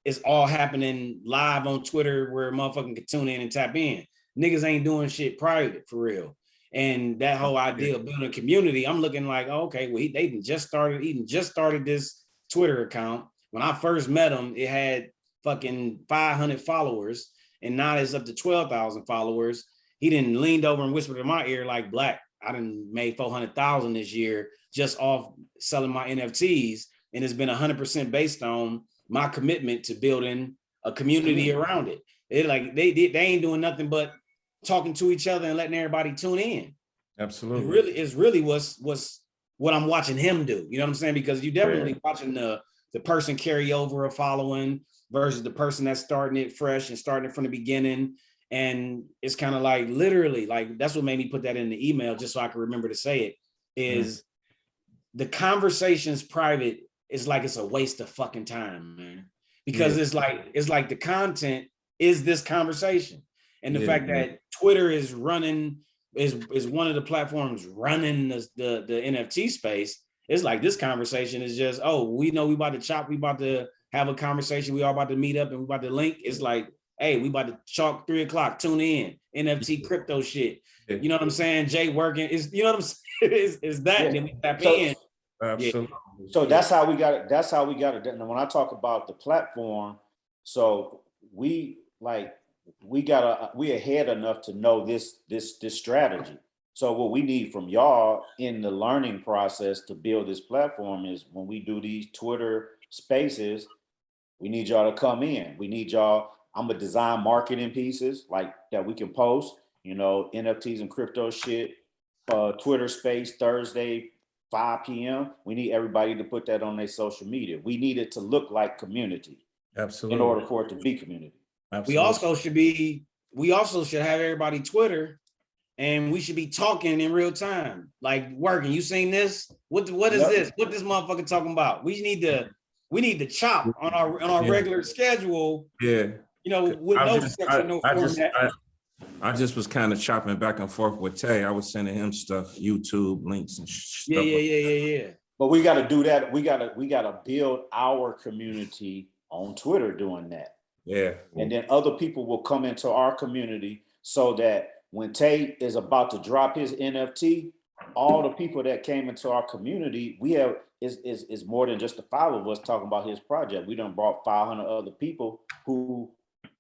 It's all happening live on Twitter where motherfucking can tune in and tap in. Niggas ain't doing shit private for real. And that whole idea of building a community, I'm looking like, oh, okay, well, they just started this Twitter account. When I first met him, it had fucking 500 followers, and now it's up to 12,000 followers. He didn't leaned over and whispered in my ear like, Black, I done made 400,000 this year just off selling my NFTs, and it's been 100% based on my commitment to building a community around it. It like they ain't doing nothing but talking to each other and letting everybody tune in. Absolutely. It's really what's what I'm watching him do. You know what I'm saying? Because you definitely watching the person carry over a following versus the person that's starting it fresh and starting it from the beginning. And it's kind of like literally, like that's what made me put that in the email just so I can remember to say it, is the conversations private is like it's a waste of fucking time, man. Because it's like the content is this conversation. And the fact that Twitter is running, is one of the platforms running the NFT space, it's like this conversation is just, oh, we know we about to chop, we about to have a conversation, we all about to meet up and we about to link. It's like, hey, we about to chalk 3 o'clock, tune in, NFT crypto shit. You know what I'm saying? Jay working is, you know what I'm saying? Is that, and then we tap in. Absolutely. So that's how we got it. That's how we got it. And when I talk about the platform, so we ahead enough to know this strategy. So what we need from y'all in the learning process to build this platform is when we do these Twitter spaces, we need y'all to come in. We need y'all. I'm gonna design marketing pieces like that we can post, NFTs and crypto shit, Twitter space Thursday, 5 p.m. We need everybody to put that on their social media. We need it to look like community. Absolutely. In order for it to be community. Absolutely. We also should have everybody Twitter, and we should be talking in real time, like working. You seen this? What is this? What this motherfucker talking about? We need to chop on our regular schedule. Yeah. With no structure, no format. I just was kind of chopping back and forth with Tay. I was sending him stuff, YouTube links and stuff. Yeah. But we got to do that. We got to build our community on Twitter doing that. Yeah. And then other people will come into our community so that when Tay is about to drop his NFT, all the people that came into our community, we have is more than just the 5 of us talking about his project. We done brought 500 other people who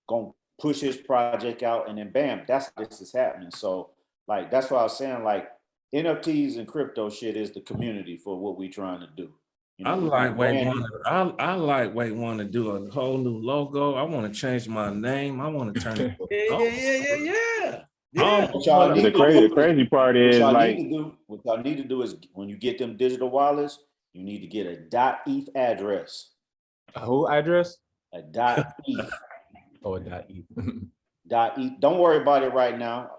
gonna push his project out, and then bam, that's how this is happening. So like that's why I was saying, like, NFTs and crypto shit is the community for what we trying to do. I lightweight want to do a whole new logo. I want to change my name. I want to turn it. Yeah. The crazy part is what y'all need to do is when you get them digital wallets, you need to get a .eth address. A who address? A .eth. Oh, a .eth. .eth. Don't worry about it right now.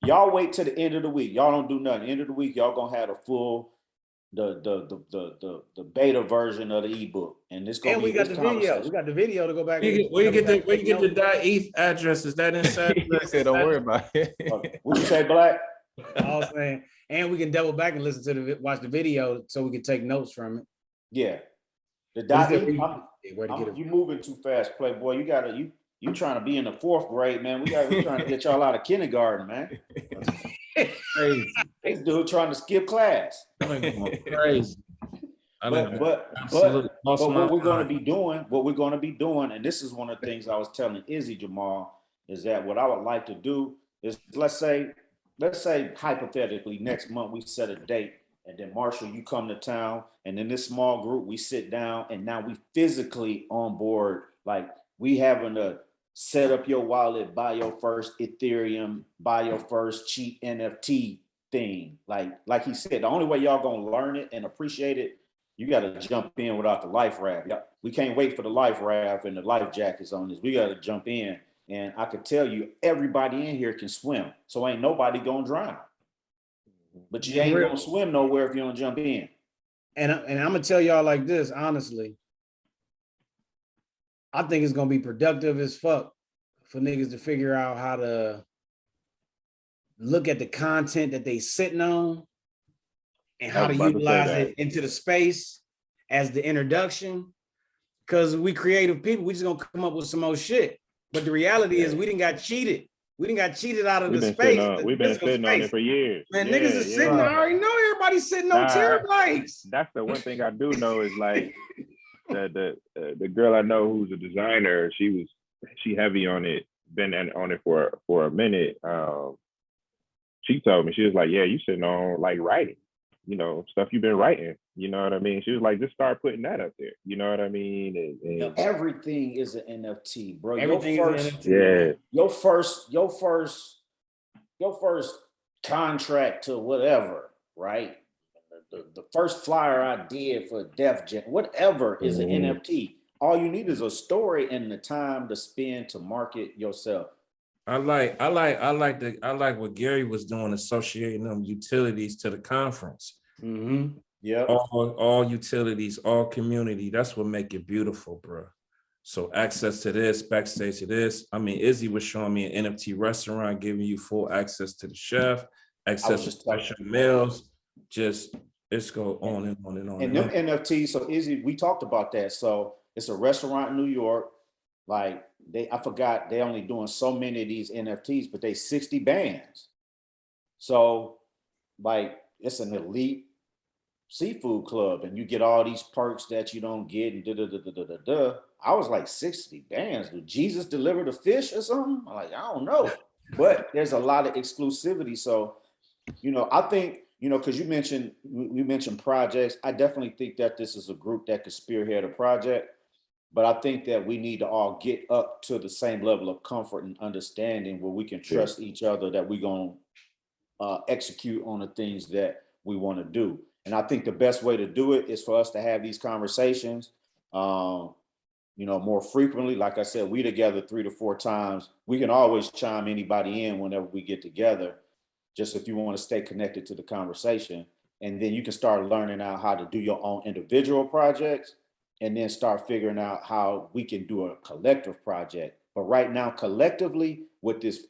Y'all wait till the end of the week. Y'all don't do nothing. End of the week, y'all gonna have a full the beta version of the ebook, and this gonna we got the video. We got the video to go back. Where you get the .eth address? Is that inside? He said, "Don't worry about it." What you say, Black? I was saying, and we can double back and listen to watch the video so we can take notes from it. Yeah, the .eth. You moving too fast, Playboy. You trying to be in the 4th grade, man. We trying to get y'all out of kindergarten, man. Crazy. This dude trying to skip class. Crazy. But what we're going to be doing, and this is one of the things I was telling Izzy, Jamal, is that what I would like to do is let's say hypothetically next month we set a date, and then Marshall, you come to town, and in this small group we sit down, and now we physically on board, like we having to set up your wallet, buy your first Ethereum, buy your first cheap NFT thing. Like he said, the only way y'all gonna learn it and appreciate it, you gotta jump in without the life raft. We can't wait for the life raft and the life jackets on this. We gotta jump in. And I could tell you, everybody in here can swim. So ain't nobody gonna drown. But you ain't gonna swim nowhere if you don't jump in. And I'm gonna tell y'all like this, honestly. I think it's gonna be productive as fuck for niggas to figure out how to look at the content that they sitting on and how to utilize it into the space as the introduction. Cause we creative people, we just gonna come up with some more shit. But the reality is we didn't got cheated. We didn't got cheated out of the space. We've been sitting on it for years. Man, niggas is sitting. I already know everybody's sitting on terabytes. That's the one thing I do know is like the girl I know who's a designer, she heavy on it, been on it for a minute. She told me, she was like, yeah, you sitting on like writing, stuff you've been writing, you know what I mean? She was like, just start putting that up there, you know what I mean? And everything is an NFT, bro. Everything is an NFT. Yeah. Your first contract to whatever, right? The first flyer I did for Def Jam, whatever is an NFT. All you need is a story and the time to spend to market yourself. I like what Gary was doing, associating them utilities to the conference. Mm-hmm. Yeah. All utilities, all community. That's what make it beautiful, bro. So access to this, backstage to this. I mean, Izzy was showing me an NFT restaurant, giving you full access to the chef, access to special meals. Just it's go on and on and on. And them NFTs, so Izzy, we talked about that. So it's a restaurant in New York. Like I forgot they only doing so many of these NFTs, but they 60 bands. So like it's an elite seafood club and you get all these perks that you don't get and da. I was like 60 bands. Did Jesus deliver the fish or something? I'm like, I don't know. But there's a lot of exclusivity. So, I think, because we mentioned projects. I definitely think that this is a group that could spearhead a project. But I think that we need to all get up to the same level of comfort and understanding where we can trust each other that we're going to execute on the things that we want to do. And I think the best way to do it is for us to have these conversations, more frequently. Like I said, we together 3 to 4 times. We can always chime anybody in whenever we get together, just if you want to stay connected to the conversation. And then you can start learning out how to do your own individual projects and then start figuring out how we can do a collective project. But right now, collectively, with this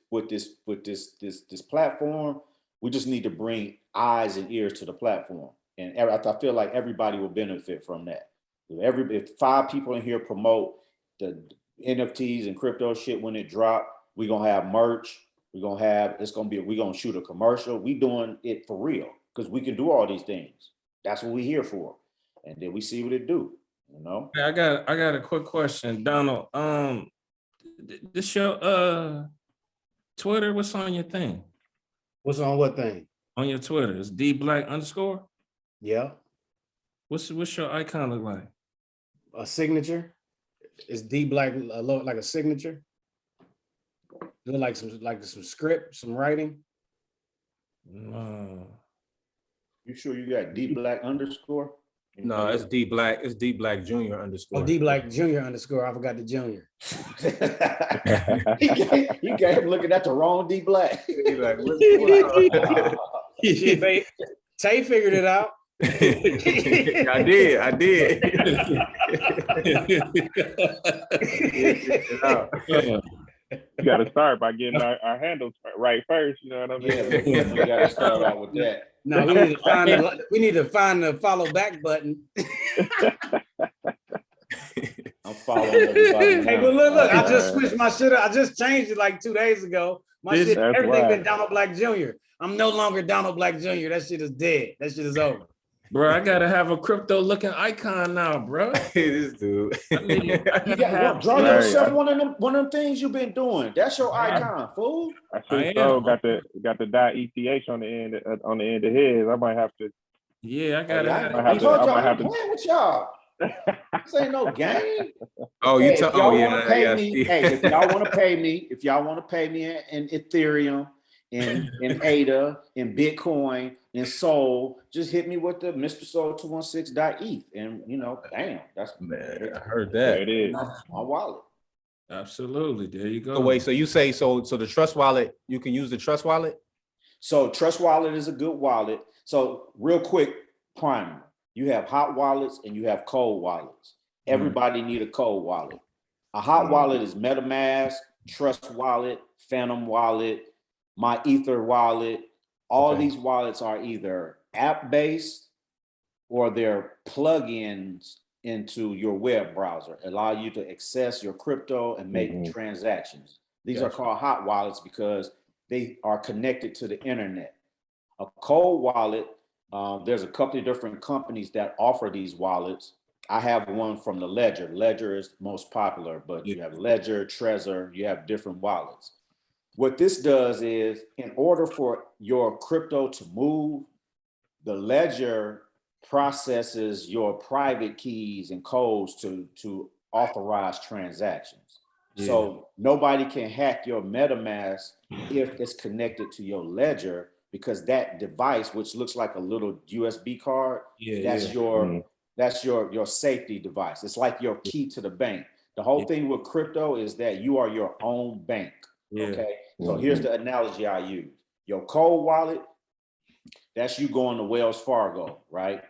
platform, we just need to bring eyes and ears to the platform. And I feel like everybody will benefit from that. If 5 people in here promote the NFTs and crypto shit when it drop, we're gonna have merch. We're gonna shoot a commercial. We doing it for real because we can do all these things. That's what we're here for. And then we see what it do. Hey, I got a quick question, Donald. This your Twitter. What's on your thing? What's on what thing? On your Twitter, it's D_Black_. Yeah. What's your icon look like? A signature. It's D Black, like a signature. Look like some script, some writing. No. You sure you got D_Black_? No, it's D Black. It's D Black Junior _. Oh, D Black Junior _ I forgot the junior. he came looking at the wrong D Black. Like, Tay figured it out. I did. You got to start by getting our handles right first. You know what I mean? Yeah, you got to start out with that. No, we need to find the follow back button. I'm following everybody now. Hey, but look, I just switched my shit up. I just changed it like 2 days ago. Everything been Donald Black Jr. I'm no longer Donald Black Jr. That shit is dead. That shit is over. Bro, I gotta have a crypto looking icon now, bro. This dude. Draw yourself one of them things you've been doing. That's your icon, fool. I got the .eth on the end of his. I might have to. Yeah, I gotta. I told y'all I'm playing with y'all. This ain't no game. Oh, if y'all want to pay me in Ethereum, in ADA, in Bitcoin, in Sol, just hit me with the Mr. Soul 216.eth. And damn, that's Man, I heard that. There it is. my wallet. Absolutely. There you go. So wait, so you say so the Trust Wallet, you can use the Trust Wallet? So Trust Wallet is a good wallet. So real quick primer. You have hot wallets and you have cold wallets. Everybody need a cold wallet. A hot wallet is MetaMask, Trust Wallet, Phantom Wallet, My Ether Wallet. All these wallets are either app-based or they're plugins into your web browser, allow you to access your crypto and make transactions. These are called hot wallets because they are connected to the internet. A cold wallet, there's a couple of different companies that offer these wallets. I have one from the Ledger. Ledger is most popular, but you have Ledger, Trezor, you have different wallets. What this does is, in order for your crypto to move, the Ledger processes your private keys and codes to authorize transactions. So nobody can hack your MetaMask if it's connected to your Ledger, because that device, which looks like a little USB card, that's your safety device. It's like your key to the bank. The whole thing with crypto is that you are your own bank. Okay. So here's the analogy I use. Your cold wallet, that's you going to Wells Fargo, right?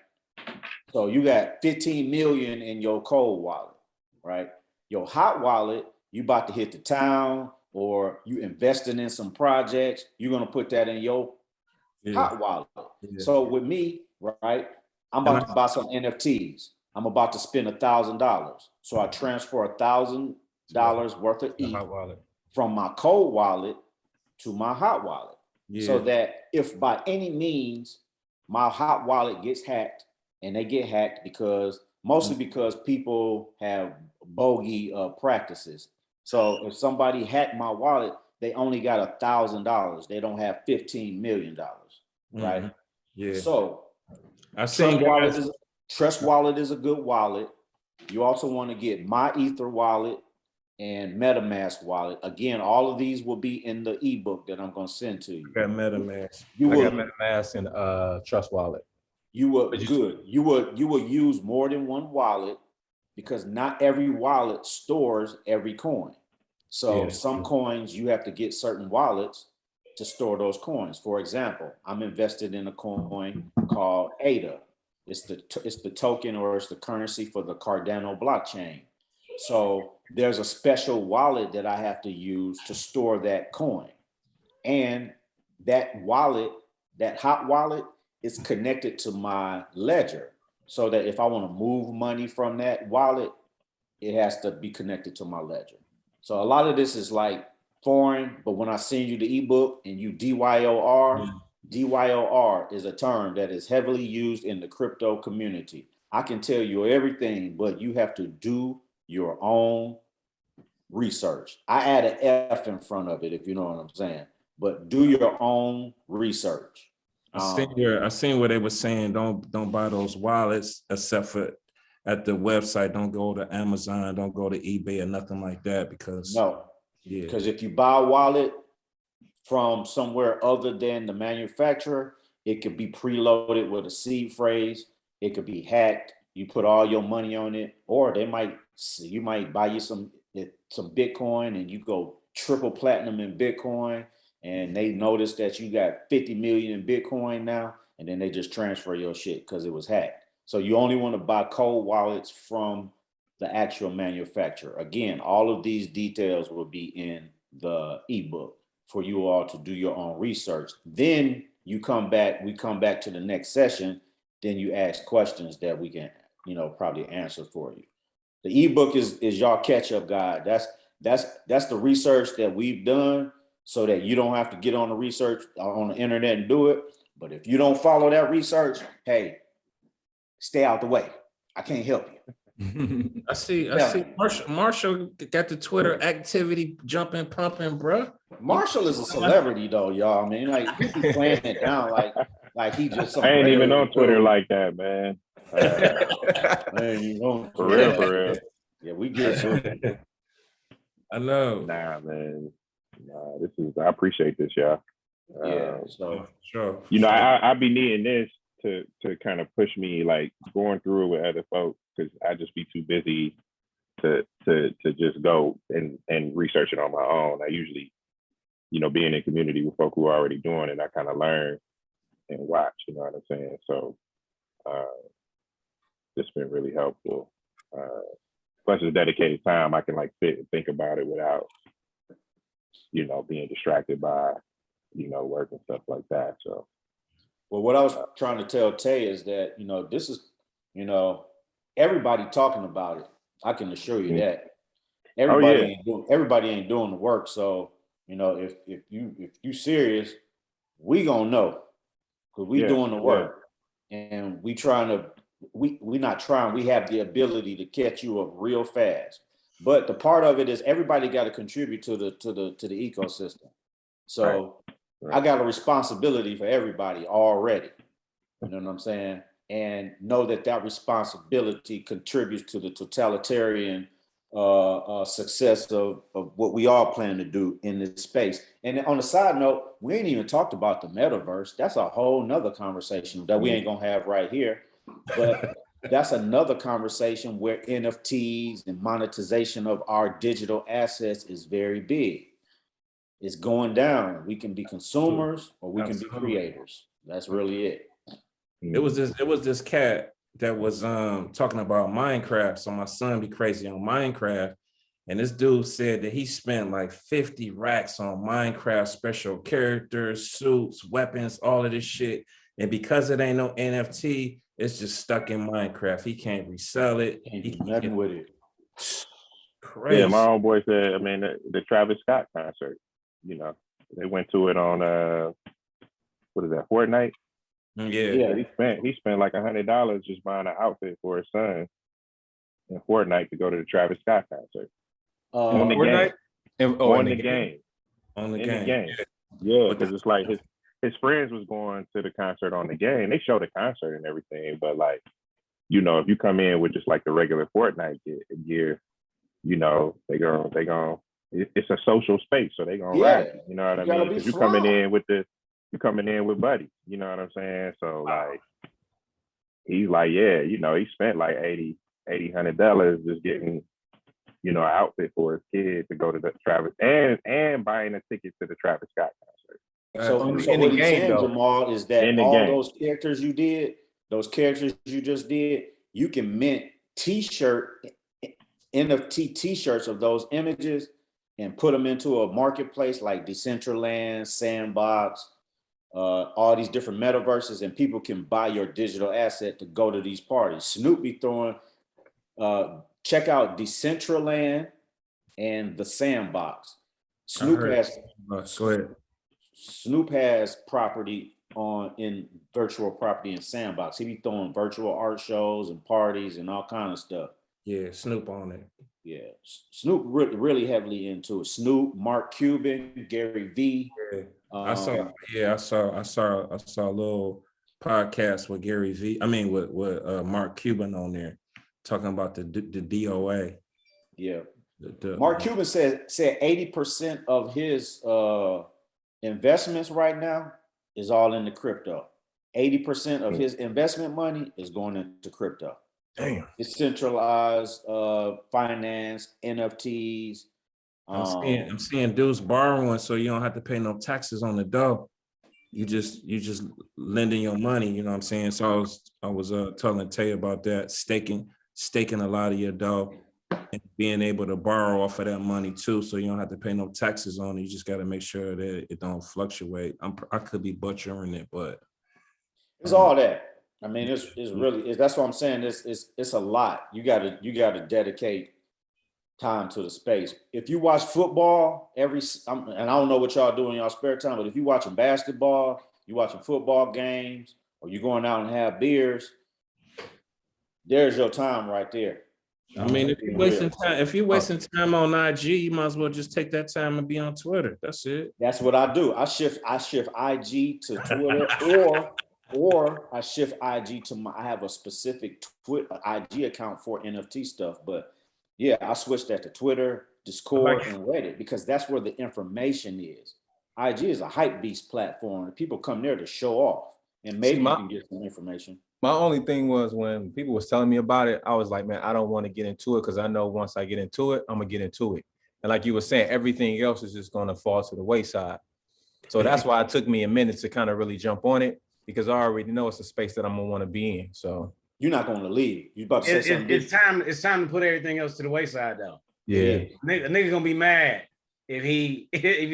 So you got 15 million in your cold wallet, right? Your hot wallet, you about to hit the town or you investing in some projects, you're going to put that in your hot wallet. So with me, right, I'm about to buy some NFTs. I'm about to spend $1,000. So I transfer $1,000 worth of ETH from my cold wallet to my hot wallet. So that if by any means my hot wallet gets hacked and they get hacked mostly because people have bogey practices. So if somebody hacked my wallet, they only got $1,000. They don't have $15 million, right? Yeah. So I've seen guys. Trust Wallet is a good wallet. You also want to get My Ether wallet and MetaMask wallet. Again, all of these will be in the ebook that I'm going to send to you. Got MetaMask. You I will, got MetaMask and Trust Wallet. you will good. You will use more than one wallet because not every wallet stores every coin. So some coins you have to get certain wallets to store those coins. For example, I'm invested in a coin called ADA. It's the token, or it's the currency for the Cardano blockchain. So there's a special wallet that I have to use to store that coin. And that wallet, that hot wallet, is connected to my ledger. So that if I want to move money from that wallet, it has to be connected to my ledger. So a lot of this is like foreign, but when I send you the ebook and you DYOR, DYOR is a term that is heavily used in the crypto community. I can tell you everything, but you have to do your own research. I add an F in front of it, if you know what I'm saying, but do your own research. I seen where they were saying don't buy those wallets except for at the website. Don't go to Amazon, don't go to eBay or nothing like that because because if you buy a wallet from somewhere other than the manufacturer, it could be preloaded with a seed phrase. It could be hacked. You put all your money on it, or you might buy you some Bitcoin and you go triple platinum in Bitcoin, and they notice that you got 50 million in Bitcoin now, and then they just transfer your shit because it was hacked. So you only want to buy cold wallets from the actual manufacturer. Again, all of these details will be in the ebook for you all to do your own research. Then we come back to the next session, then you ask questions that we can, probably answer for you. The ebook is y'all catch-up guide. That's the research that we've done so that you don't have to get on the research on the internet and do it. But if you don't follow that research, hey, stay out the way. I can't help you. I see Marshall got the Twitter activity jumping, pumping, bro. Marshall is a celebrity though, y'all. I mean, like he be playing it down like he just I ain't even on Twitter like that, man. For real. Yeah, we get you. I know. Nah, man. I appreciate this, y'all. Yeah, so sure. I be needing this to kind of push me, like going through it with other folks, because I just be too busy to just go and research it on my own. I usually, being in community with folk who are already doing it, I kind of learn and watch, you know what I'm saying? So it's been really helpful. Plus it's dedicated time. I can like sit and think about it without, being distracted by, work and stuff like that. So well, what I was trying to tell Tay is that, this is, everybody talking about it. I can assure you that. Everybody ain't doing the work. So, if you serious, we gonna know because we doing the work, and we not trying. We have the ability to catch you up real fast. But the part of it is everybody got to contribute to the ecosystem. So I got a responsibility for everybody already. You know what I'm saying? And know that responsibility contributes to the totalitarian success of what we all plan to do in this space. And on a side note, we ain't even talked about the metaverse. That's a whole nother conversation that we ain't gonna have right here. But that's another conversation where NFTs and monetization of our digital assets is very big. It's going down. We can be consumers or we can be creators. That's really it. It was this cat that was talking about Minecraft. So my son be crazy on Minecraft. And this dude said that he spent like 50 racks on Minecraft, special characters, suits, weapons, all of this shit. And because it ain't no NFT, it's just stuck in Minecraft. He can't resell it. He can't do nothing with it. Crazy. Yeah, my own boy said, the Travis Scott concert, they went to it on, what is that, Fortnite? Yeah. He spent like $100 just buying an outfit for his son in Fortnite to go to the Travis Scott concert. On the Fortnite? on the game. On the In game. the game. Yeah, because it's like his friends was going to the concert on the game. They show the concert and everything, but like, you know, if you come in with just like the regular Fortnite gear, you know, it's a social space, so they gonna ride you. You know what I mean? Because you're coming in with buddies. You know what I'm saying? So like, he's like, yeah, you know, he spent like $100 just getting, you know, an outfit for his kid to go to the Travis and buying a ticket to the Travis Scott concert. So what he's saying, Jamal, is that all those characters you just did, you can mint NFT t-shirts of those images and put them into a marketplace like Decentraland, Sandbox, all these different metaverses, and people can buy your digital asset to go to these parties. Snoop be throwing, check out Decentraland and the Sandbox. Snoop has property in virtual property in Sandbox. He be throwing virtual art shows and parties and all kind of stuff. Yeah, Snoop on it. Yeah, Snoop really heavily into it. Snoop, Mark Cuban, Gary V. Yeah. I saw a little podcast with Gary V. I mean, with Mark Cuban on there talking about the DOA. Yeah, Mark Cuban said 80% of his investments right now is all in the crypto. 80% of his investment money is going into crypto. Damn. Decentralized finance, NFTs. I'm seeing dudes borrowing so you don't have to pay no taxes on the dough. You just lending your money, you know what I'm saying? So I was telling Tay about that, staking a lot of your dough and being able to borrow off of that money too, so you don't have to pay no taxes on it. You just got to make sure that it don't fluctuate. I could be butchering it, but it's all that. I mean, it's really, that's what I'm saying. It's a lot. You gotta dedicate time to the space. If you watch football and I don't know what y'all do in y'all spare time, but if you watching basketball, you watching football games, or you going out and have beers, there's your time right there. I mean, if you're wasting time on IG, you might as well just take that time and be on Twitter. That's it. That's what I do. I shift IG to Twitter, or I shift IG to I have a specific IG account for NFT stuff. But yeah, I switched that to Twitter, Discord, and Reddit, because that's where the information is. IG is a hype beast platform, and people come there to show off, and maybe you can get some information. My only thing was, when people was telling me about it, I was like, man, I don't want to get into it, because I know once I get into it, I'm gonna get into it. And like you were saying, everything else is just gonna fall to the wayside. So that's why it took me a minute to kind of really jump on it, because I already know it's a space that I'm gonna want to be in. So you're not going to leave. You about to say something? It's time to put everything else to the wayside, though. Yeah. A nigga gonna be mad if he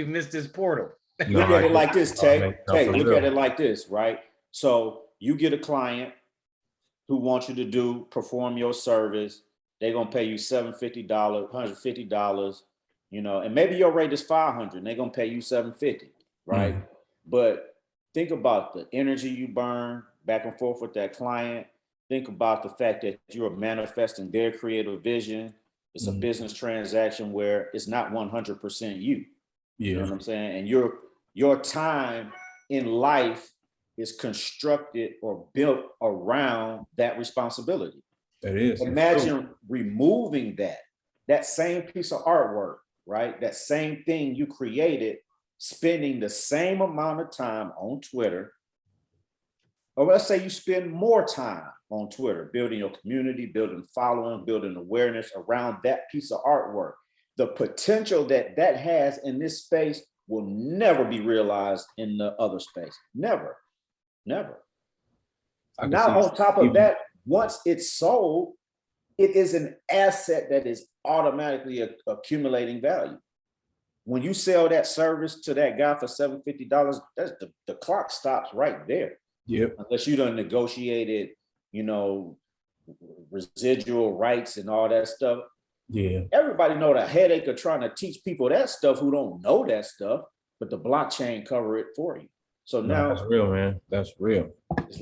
missed his portal. Look at it like this, Tay. Look at it like this, right? So you get a client who wants you to perform your service. They're gonna pay you $750, $150, you know, and maybe your rate is $500, and they're gonna pay you $750, right? Mm-hmm. But think about the energy you burn back and forth with that client. Think about the fact that you're manifesting their creative vision. It's a business transaction where it's not 100% you. Yeah. You know what I'm saying? And your time in life is constructed or built around that responsibility. It is. Imagine removing that same piece of artwork, right? That same thing you created, spending the same amount of time on Twitter. Or let's say you spend more time on Twitter, building your community, building following, building awareness around that piece of artwork. The potential that has in this space will never be realized in the other space. Never. Now, on top of that, once it's sold, it is an asset that is automatically accumulating value. When you sell that service to that guy for $750, that's the clock stops right there. Yep. Unless you done negotiated, you know, residual rights and all that stuff. Yeah. Everybody know the headache of trying to teach people that stuff who don't know that stuff, but the blockchain cover it for you. So No, now that's real, man. That's real. it's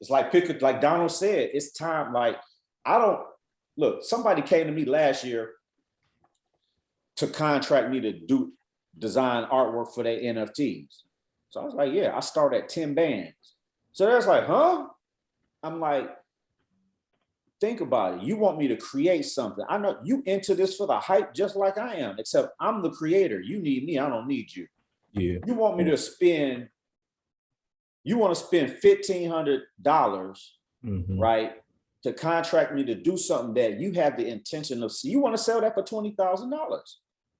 like pick, like Donald said, it's time. Like, I don't look, somebody came to me last year to contract me to design artwork for their NFTs. So I was like, yeah, I start at 10 bands. So that's like, huh? I'm like, think about it. You want me to create something. I know you into this for the hype just like I am, except I'm the creator. You need me, I don't need you. Yeah. You want me to spend, you want to spend $1,500, right, to contract me to do something that you have the intention of, you want to sell that for $20,000.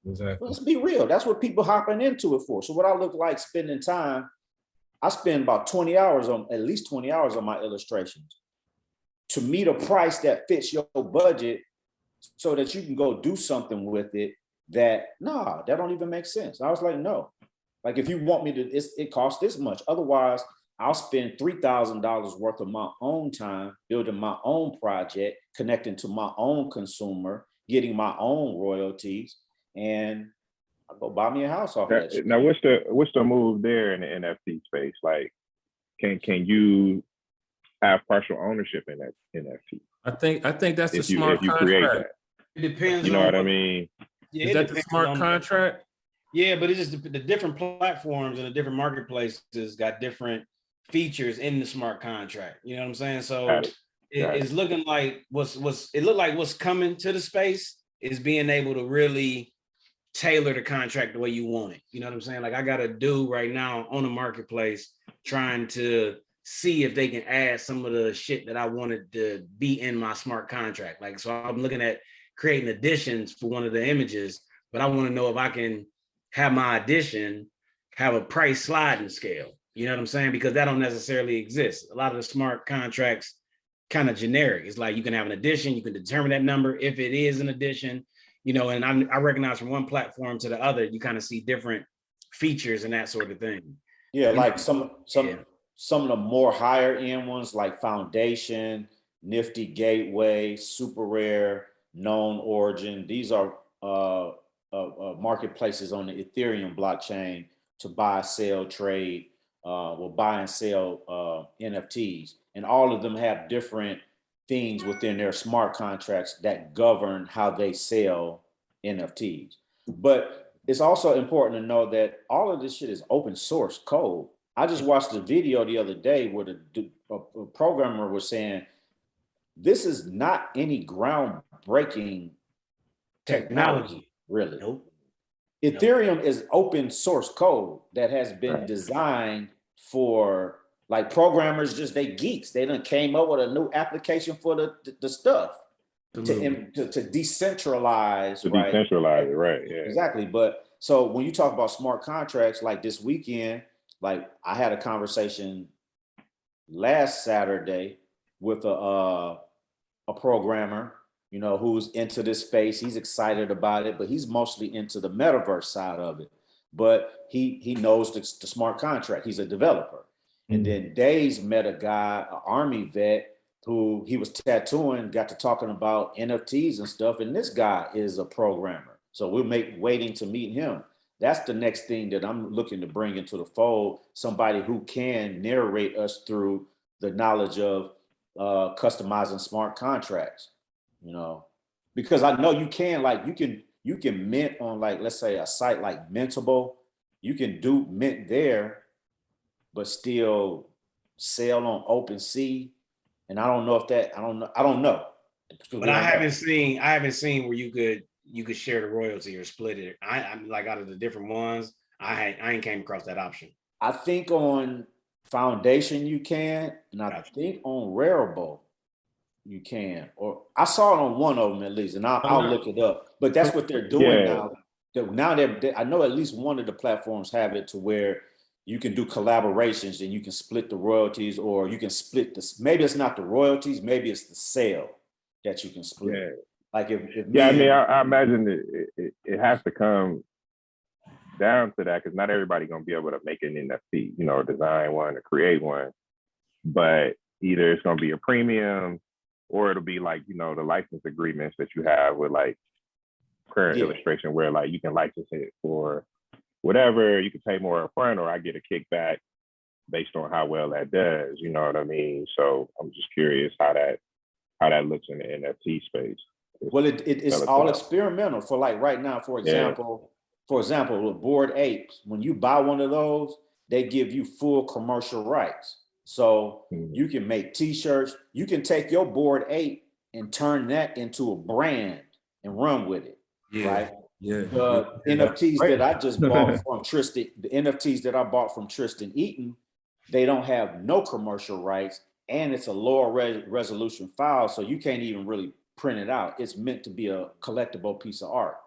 Exactly. Let's be real. That's what people hopping into it for. So what I look like spending time, I spend about 20 hours on, at least 20 hours on my illustrations to meet a price that fits your budget so that you can go do something with it that, nah, that don't even make sense. I was like, no. Like, if you want me to, it costs this much. Otherwise, I'll spend $3,000 worth of my own time building my own project, connecting to my own consumer, getting my own royalties, and I'll go buy me a house off that shit. Now, what's the move there in the NFT space? Like, can you have partial ownership in that NFT? I think that's the If you smart create contract. that, It depends. you know on what I mean? Yeah, Is that the smart contract? Yeah, but it's just the different platforms and the different marketplaces got different features in the smart contract. You know what I'm saying? So it's looking like what's coming to the space is being able to really tailor the contract the way you want it. You know what I'm saying? Like, I got a dude right now on the marketplace trying to see if they can add some of the shit that I wanted to be in my smart contract. Like, so I'm looking at creating additions for one of the images, but I want to know if I can have my addition have a price sliding scale. You know what I'm saying? Because that don't necessarily exist. A lot of the smart contracts kind of generic. It's like you can have an addition, you can determine that number if it is an addition, you know, and I recognize from one platform to the other, you kind of see different features and that sort of thing. Yeah, like some of the more higher end ones, like Foundation, Nifty Gateway, Super Rare, Known Origin. These are marketplaces on the Ethereum blockchain to buy, sell, trade, or buy and sell NFTs. And all of them have different things within their smart contracts that govern how they sell NFTs. But it's also important to know that all of this shit is open source code. I just watched a video the other day where a programmer was saying, this is not any groundbreaking technology, really. Nope. Ethereum is open source code that has been designed for, like, programmers, just they geeks. They done came up with a new application for the stuff to decentralize, right? Decentralize it, right? Yeah, exactly. But so when you talk about smart contracts, like this weekend, like I had a conversation last Saturday with a programmer, you know, who's into this space. He's excited about it, but he's mostly into the metaverse side of it. But he knows the smart contract. He's a developer. And then Days met a guy, an Army vet, who he was tattooing, got to talking about NFTs and stuff. And this guy is a programmer. So we're waiting to meet him. That's the next thing that I'm looking to bring into the fold, somebody who can narrate us through the knowledge of customizing smart contracts, you know, because I know you can, like, you can mint on, like, let's say a site like Mintable, you can do mint there, but still sell on OpenSea. And I don't know if that, I don't know. But I haven't seen where you could share the royalty or split it. I'm like, out of the different ones, I ain't came across that option. I think on Foundation you can, and I think on Rarible you can, or I saw it on one of them at least, and I'll look it up. But that's what they're doing now. Now I know at least one of the platforms have it to where you can do collaborations and you can split the royalties, or you can split this. Maybe it's not the royalties, maybe it's the sale that you can split. Yeah. Like if I mean, I imagine it has to come down to that, because not everybody gonna be able to make an NFT, you know, design one or create one. But either it's gonna be a premium, or it'll be like, you know, the license agreements that you have with like current illustration, where like you can license it for whatever, you can pay more upfront, or I get a kickback based on how well that does. You know what I mean? So I'm just curious how that looks in the NFT space. Well, it's all experimental for like right now, for example, with Bored Apes, when you buy one of those, they give you full commercial rights. So you can make t-shirts, you can take your Bored Ape and turn that into a brand and run with it. Right? Yeah. The NFTs that I just bought from Tristan, the NFTs that I bought from Tristan Eaton, they don't have no commercial rights, and it's a lower resolution file, so you can't even really print it out. It's meant to be a collectible piece of art,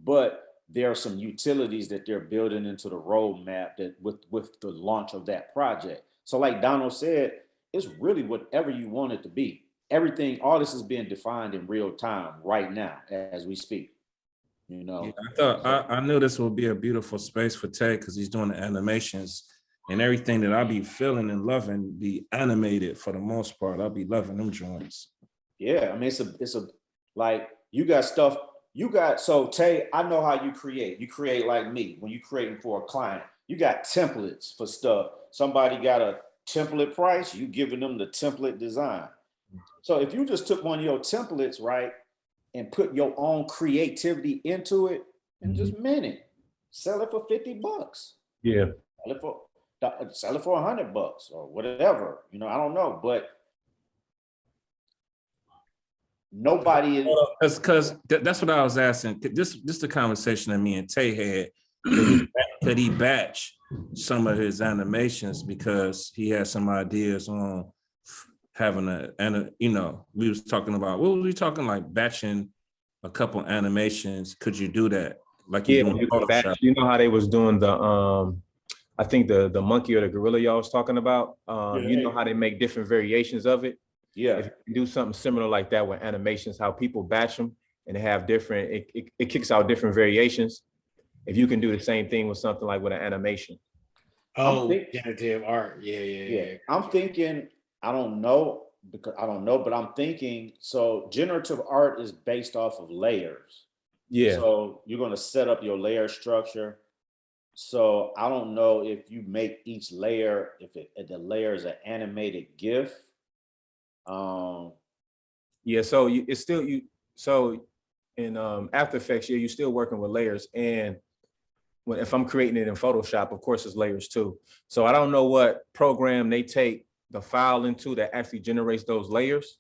but there are some utilities that they're building into the roadmap that with the launch of that project. So like Donald said, it's really whatever you want it to be. Everything, all this is being defined in real time right now as we speak. You know, I knew this would be a beautiful space for Tay because he's doing the animations, and everything that I be feeling and loving be animated for the most part. I'll be loving them joints. Yeah, I mean, it's a like you got stuff. So Tay, I know how you create. You create like me. When you creating for a client, you got templates for stuff. Somebody got a template price, you giving them the template design. So if you just took one of your templates, right, and put your own creativity into it and just mint it, sell it for $50. Yeah. Sell it for $100 or whatever. You know, I don't know, but nobody is because that's what I was asking. This the conversation that me and Tay had. Could he batch some of his animations because he had some ideas on having we was talking about what was we talking like batching a couple animations. Could you do that? Like you know how they was doing the I think the monkey or the gorilla y'all was talking about. You know how they make different variations of it. Yeah. If you do something similar like that with animations, how people batch them and they have different, it kicks out different variations. If you can do the same thing with something like with an animation. Oh, generative art. Yeah. I'm thinking, I don't know, but I'm thinking, so generative art is based off of layers. Yeah. So you're going to set up your layer structure. So I don't know if you make each layer, if the layer is an animated GIF. Yeah, so in After Effects, you're still working with layers, and if I'm creating it in Photoshop, of course, it's layers too. So I don't know what program they take the file into that actually generates those layers.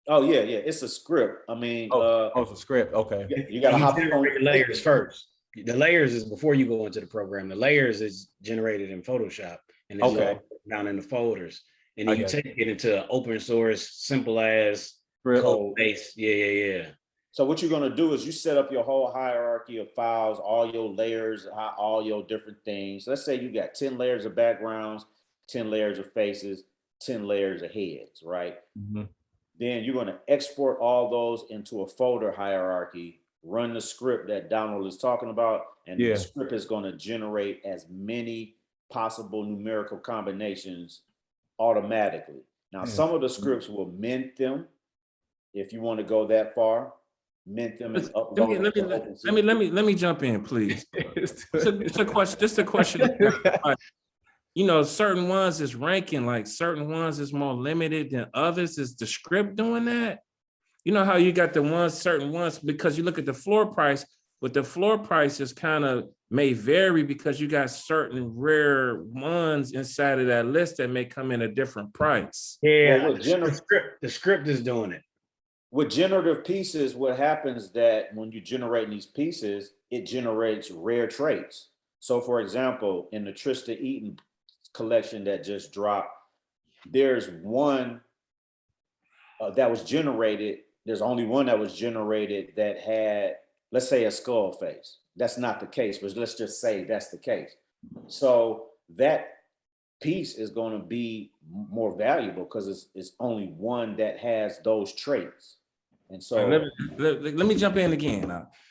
Oh yeah, it's a script. I mean, it's a script. Okay, you got to hop on the layers first. The layers is before you go into the program. The layers is generated in Photoshop, and it's all down in the folders. And then you take it into open source, simple as code base. Yeah. So what you're going to do is you set up your whole hierarchy of files, all your layers, all your different things. Let's say you got 10 layers of backgrounds, 10 layers of faces, 10 layers of heads, right? Mm-hmm. Then you're going to export all those into a folder hierarchy, run the script that Donald is talking about, and the script is going to generate as many possible numerical combinations automatically. Now, some of the scripts will mint them if you want to go that far. Mint them and upload them. Let me jump in, please. It's a question. Just a question. Certain ones is ranking, like certain ones is more limited than others. Is the script doing that? You know how you got certain ones, because you look at the floor price, but the floor price is kind of may vary because you got certain rare ones inside of that list that may come in a different price. Yeah, the script is doing it. With generative pieces, what happens that when you generate these pieces, it generates rare traits. So for example, in the Tristan Eaton collection that just dropped, there's one that was generated. There's only one that was generated that had, let's say, a skull face. That's not the case, but let's just say that's the case. So that piece is going to be more valuable because it's only one that has those traits. And so let me jump in again.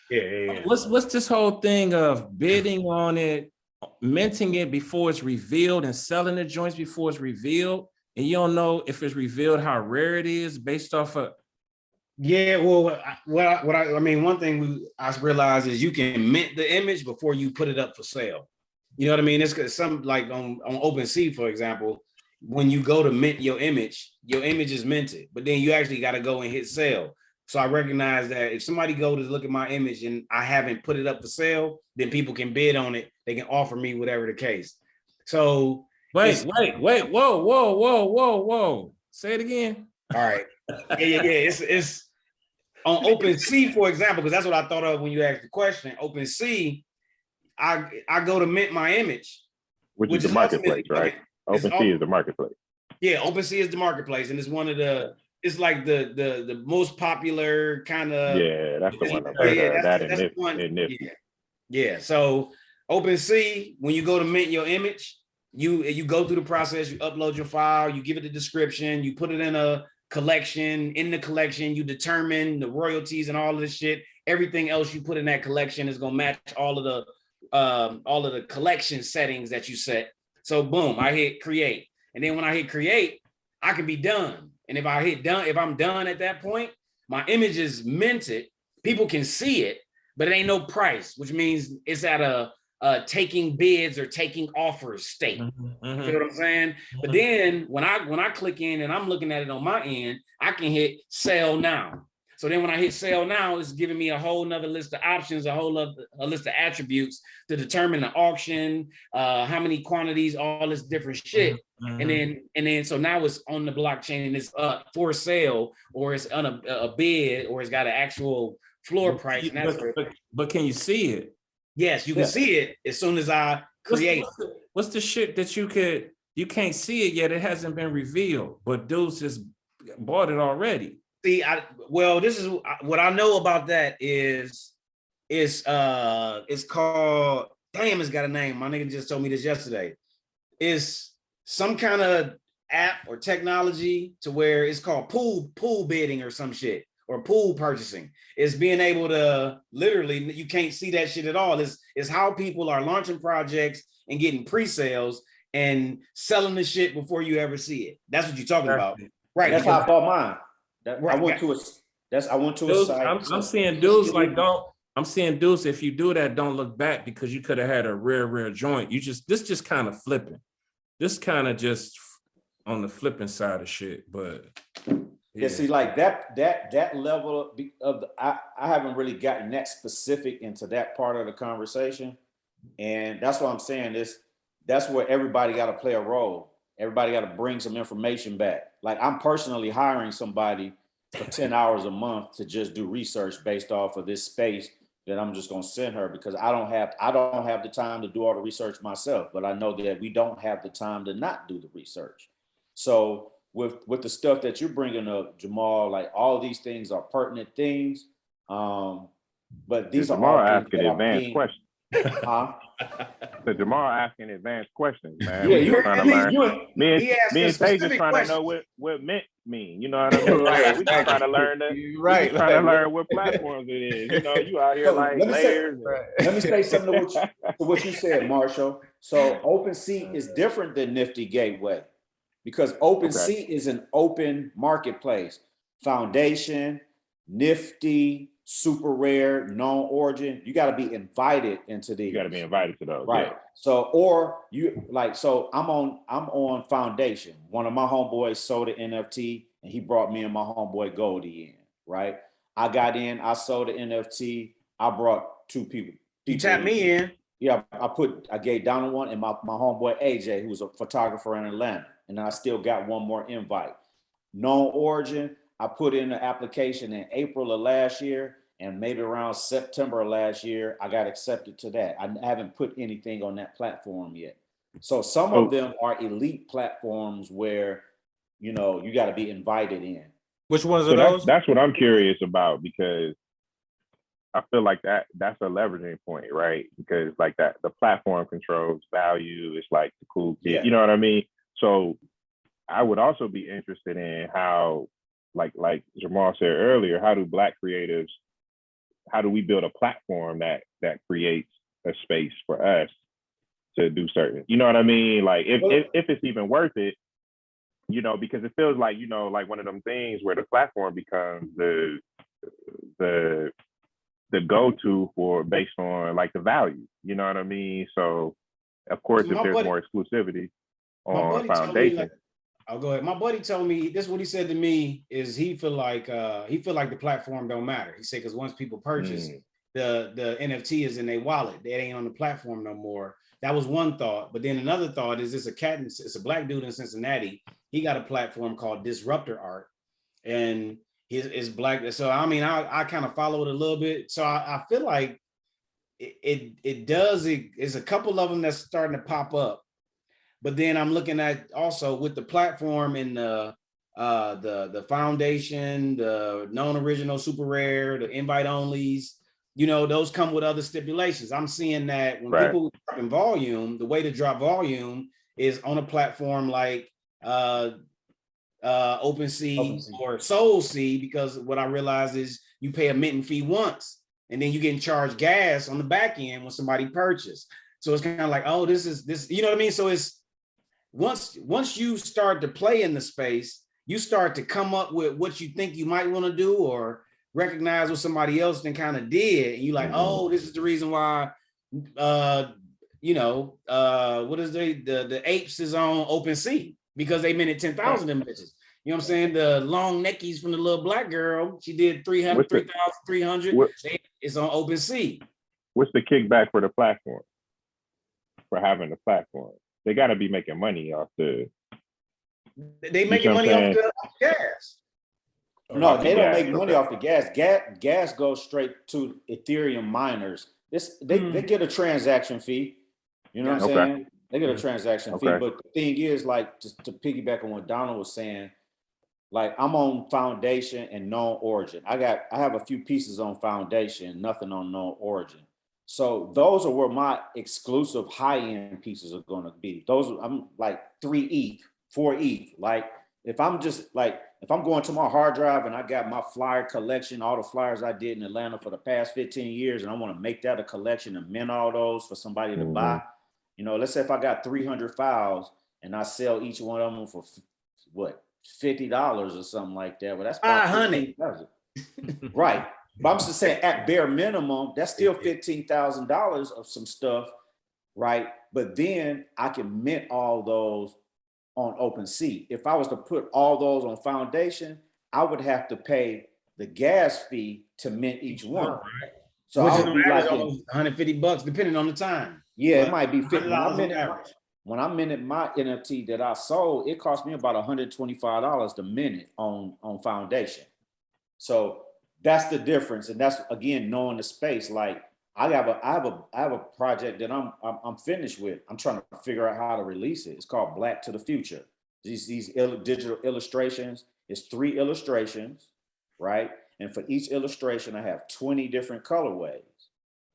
Yeah. What's this whole thing of bidding on it, minting it before it's revealed, and selling the joints before it's revealed, and you don't know if it's revealed how rare it is based off of? Yeah, well, I mean, one thing I realized is you can mint the image before you put it up for sale. You know what I mean? It's 'cause some like on OpenSea, for example, when you go to mint your image is minted, but then you actually got to go and hit sell. So I recognize that if somebody go to look at my image and I haven't put it up for sale, then people can bid on it. They can offer me whatever the case. So Wait, whoa. Say it again. all right. Yeah. It's on OpenSea, for example, because that's what I thought of when you asked the question. OpenSea, I go to mint my image, which is the marketplace, right? OpenSea is the marketplace. Yeah, OpenSea is the marketplace, and it's one of the. It's like the most popular kind of. Yeah, that's the one I've heard of. That's Nifty. Yeah. So OpenSea, when you go to mint your image, you go through the process. You upload your file. You give it a description. You put it in a collection. In the collection, you determine the royalties and all of this shit. Everything else you put in that collection is gonna match all of the collection settings that you set. So boom, I hit create. And then when I hit create, I can be done. And if I hit done, if I'm done at that point, my image is minted. People can see it, but it ain't no price, which means it's at a taking bids or taking offers state. You know what I'm saying? But then when I click in and I'm looking at it on my end, I can hit sell now. So then when I hit sell now, it's giving me a whole nother list of options, a list of attributes to determine the auction, how many quantities, all this different shit. And then so now it's on the blockchain and it's for sale, or it's on a bid, or it's got an actual floor price. But can you see it? Yes, you can see it as soon as I create. What's the shit that you can't see it yet? It hasn't been revealed, but dudes just bought it already. See, this is what I know about that is it's called, damn, it's got a name. My nigga just told me this yesterday. It's some kind of app or technology to where it's called pool bidding or some shit, or pool purchasing. It's being able to literally, you can't see that shit at all. It's how people are launching projects and getting pre-sales and selling the shit before you ever see it. That's what you're talking about. Right. That's how I bought mine. Right. I went to a site. I'm seeing dudes like I'm seeing dudes, if you do that, don't look back, because you could have had a rare joint. This just kind of flipping. This kind of just on the flipping side of shit. But yeah, see, like that level of I haven't really gotten that specific into that part of the conversation. And that's what I'm saying is that's where everybody got to play a role. Everybody got to bring some information back. Like I'm personally hiring somebody for 10 hours a month to just do research based off of this space that I'm just going to send her, because I don't have the time to do all the research myself, but I know that we don't have the time to not do the research. So with the stuff that you're bringing up, Jamal, like all these things are pertinent things. But these are Jamal all asking advanced questions. Huh? So Jamal asking advanced questions, man. Yeah, We're trying to learn. Me and Tay just trying to know what mint mean. You know what I mean? Right. We just trying to learn that. Right. We trying to learn what platforms it is. You know, you out here like layers. Let me say something to what you said, Marshall. So OpenSea is different than Nifty Gateway, because OpenSea is an open marketplace. Foundation, Nifty, super rare, known origin, you got to be invited into these. You got to be invited to those, right? Yeah. So I'm on Foundation. One of my homeboys sold an NFT, and he brought me and my homeboy Goldie in. Right? I got in. I sold the NFT. I brought two people. You tapped me in. Yeah, I gave Donald one, and my homeboy AJ, who was a photographer in Atlanta, and I still got one more invite. Known origin. I put in the application in April of last year, and maybe around September of last year, I got accepted to that. I haven't put anything on that platform yet. So some of them are elite platforms where, you got to be invited in. Which ones are those? That's what I'm curious about, because I feel like that's a leveraging point, right? Because like that, the platform controls value. It's like the cool kid, You know what I mean? So I would also be interested in how, like Jamal said earlier, how do Black creatives, how do we build a platform that creates a space for us to do certain, you know what I mean? Like if it's even worth it, because it feels like, like one of them things where the platform becomes the go-to for based on like the value, you know what I mean? So Of course, So if my there's buddy- more exclusivity My on buddy told me, Foundation. like, I'll go ahead. My buddy told me this. Is what he said to me is he feel like the platform don't matter. He said because once people purchase, the NFT is in their wallet. They ain't on the platform no more. That was one thought. But then another thought is it's a black dude in Cincinnati. He got a platform called Disruptor Art, and his black. So I mean, I kind of follow it a little bit. So I feel like it's a couple of them that's starting to pop up. But then I'm looking at also with the platform and the foundation, the non-original super rare, the invite onlys, those come with other stipulations. I'm seeing that when people drop in volume, the way to drop volume is on a platform like OpenSea or SoulSea, because what I realize is you pay a minting fee once and then you get charged gas on the back end when somebody purchased. So it's kind of like, oh, this, you know what I mean? So it's once you start to play in the space, you start to come up with what you think you might want to do or recognize what somebody else then kind of did. And you're like, oh, this is the reason why, what is the apes is on OpenSea, because they minted 10,000 of them bitches. You know what I'm saying? The long neckies from the little black girl, she did 3,300. It's on OpenSea. What's the kickback for the platform? For having the platform? They got to be making money off the. They making money off the gas. No, they don't make money off the gas. Gas goes straight to Ethereum miners. They get a transaction fee. You know what I'm saying? They get a transaction fee. But the thing is, like, just to piggyback on what Donald was saying, like, I'm on Foundation and known origin. I have a few pieces on Foundation, nothing on known origin. So those are where my exclusive high-end pieces are going to be. I'm like 3 ETH, 4 ETH. Like, if I'm going to my hard drive and I got my flyer collection, all the flyers I did in Atlanta for the past 15 years, and I want to make that a collection and mint all those for somebody to buy, let's say if I got 300 files and I sell each one of them for what, $50 or something like that. Well, that's about 500. Right. But I'm just saying, at bare minimum, that's still $15,000 of some stuff, right? But then I can mint all those on OpenSea. If I was to put all those on Foundation, I would have to pay the gas fee to mint each one. So I would be like $150 depending on the time. Yeah, it might be $50. When I minted my NFT that I sold, it cost me about $125 to mint it on Foundation. So that's the difference, and that's again knowing the space. Like I have a project that I'm finished with. I'm trying to figure out how to release it. It's called Black to the Future. These digital illustrations. It's 3 illustrations, right? And for each illustration, I have 20 different colorways.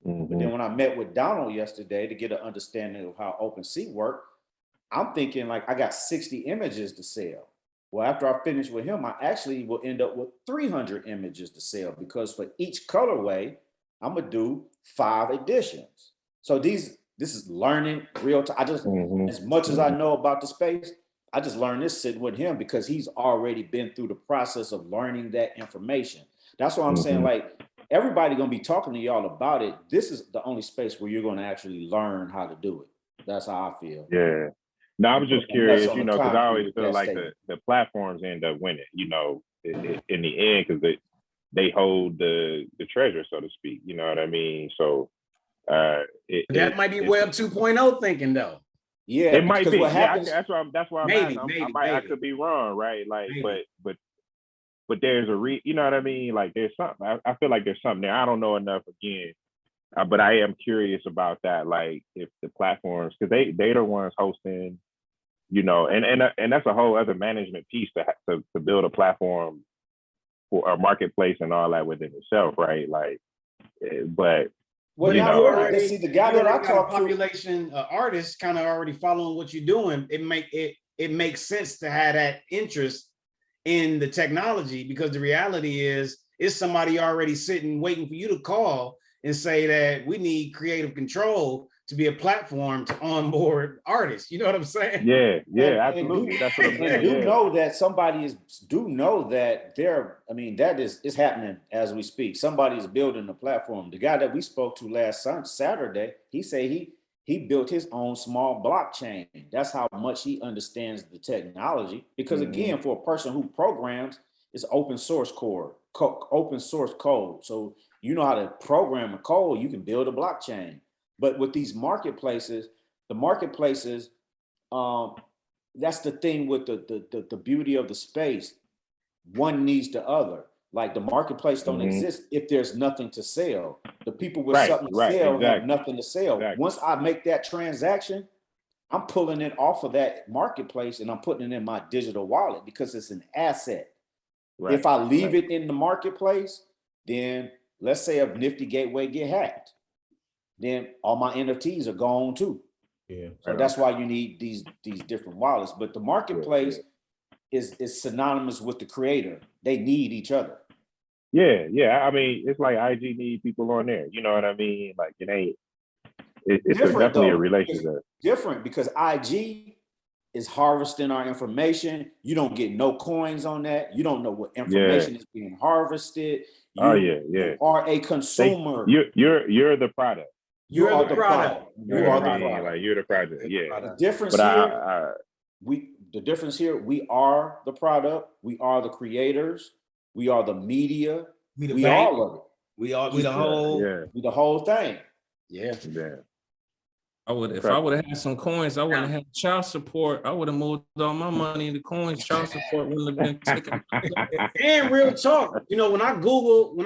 But then when I met with Donald yesterday to get an understanding of how OpenSea worked, I'm thinking like I got 60 images to sell. Well, after I finish with him, I actually will end up with 300 images to sell, because for each colorway, I'm gonna do 5 editions. So this is learning real time. I just, as much as I know about the space, I just learned this sitting with him because he's already been through the process of learning that information. That's why I'm saying, like, everybody gonna be talking to y'all about it. This is the only space where you're gonna actually learn how to do it. That's how I feel. Yeah. No, I was just curious, because I always feel like the platforms end up winning, in the end, because they hold the treasure, so to speak. You know what I mean? So that might be Web 2.0 thinking, though. Yeah, it might be. What happens, that's why I'm asking. I could be wrong, right? Like, but there's you know what I mean? Like, there's something. I feel like there's something there. I don't know enough again. But I am curious about that, like if the platforms, because they're the ones hosting, and that's a whole other management piece to build a platform for a marketplace and all that within itself, right? Like, but already see the guy that I talk to, population artists kind of already following what you're doing. It makes sense to have that interest in the technology, because the reality is somebody already sitting waiting for you to call and say that we need creative control to be a platform to onboard artists. You know what I'm saying? Yeah, absolutely. That's what I'm saying. Do know that that is happening as we speak. Somebody is building a platform. The guy that we spoke to last Saturday, he said he built his own small blockchain. That's how much he understands the technology. Because again, for a person who programs, it's open source open source code. So you know how to program a code, you can build a blockchain. But with these marketplaces, the marketplaces, that's the thing with the beauty of the space. One needs the other. Like the marketplace don't exist if there's nothing to sell. The people with something to sell have nothing to sell. Exactly. Once I make that transaction, I'm pulling it off of that marketplace and I'm putting it in my digital wallet because it's an asset. Right. If I leave it in the marketplace, then let's say a Nifty gateway get hacked, then all my NFTs are gone too. Yeah. So that's why you need these different wallets. But the marketplace is synonymous with the creator. They need each other. Yeah. I mean, it's like IG need people on there. You know what I mean? Like it's definitely a relationship. It's different because IG is harvesting our information. You don't get no coins on that. You don't know what information is being harvested. You are a consumer. You're the product. You are the product. You are the product. Like you're the product. Yeah. The difference here, the difference here, we are the product. We are the creators. We are the media. We all of it. We the whole thing. Yeah. If I would have had some coins, I wouldn't have had child support. I would have moved all my money into coins. Child support wouldn't have been taken. And real talk, you know, when I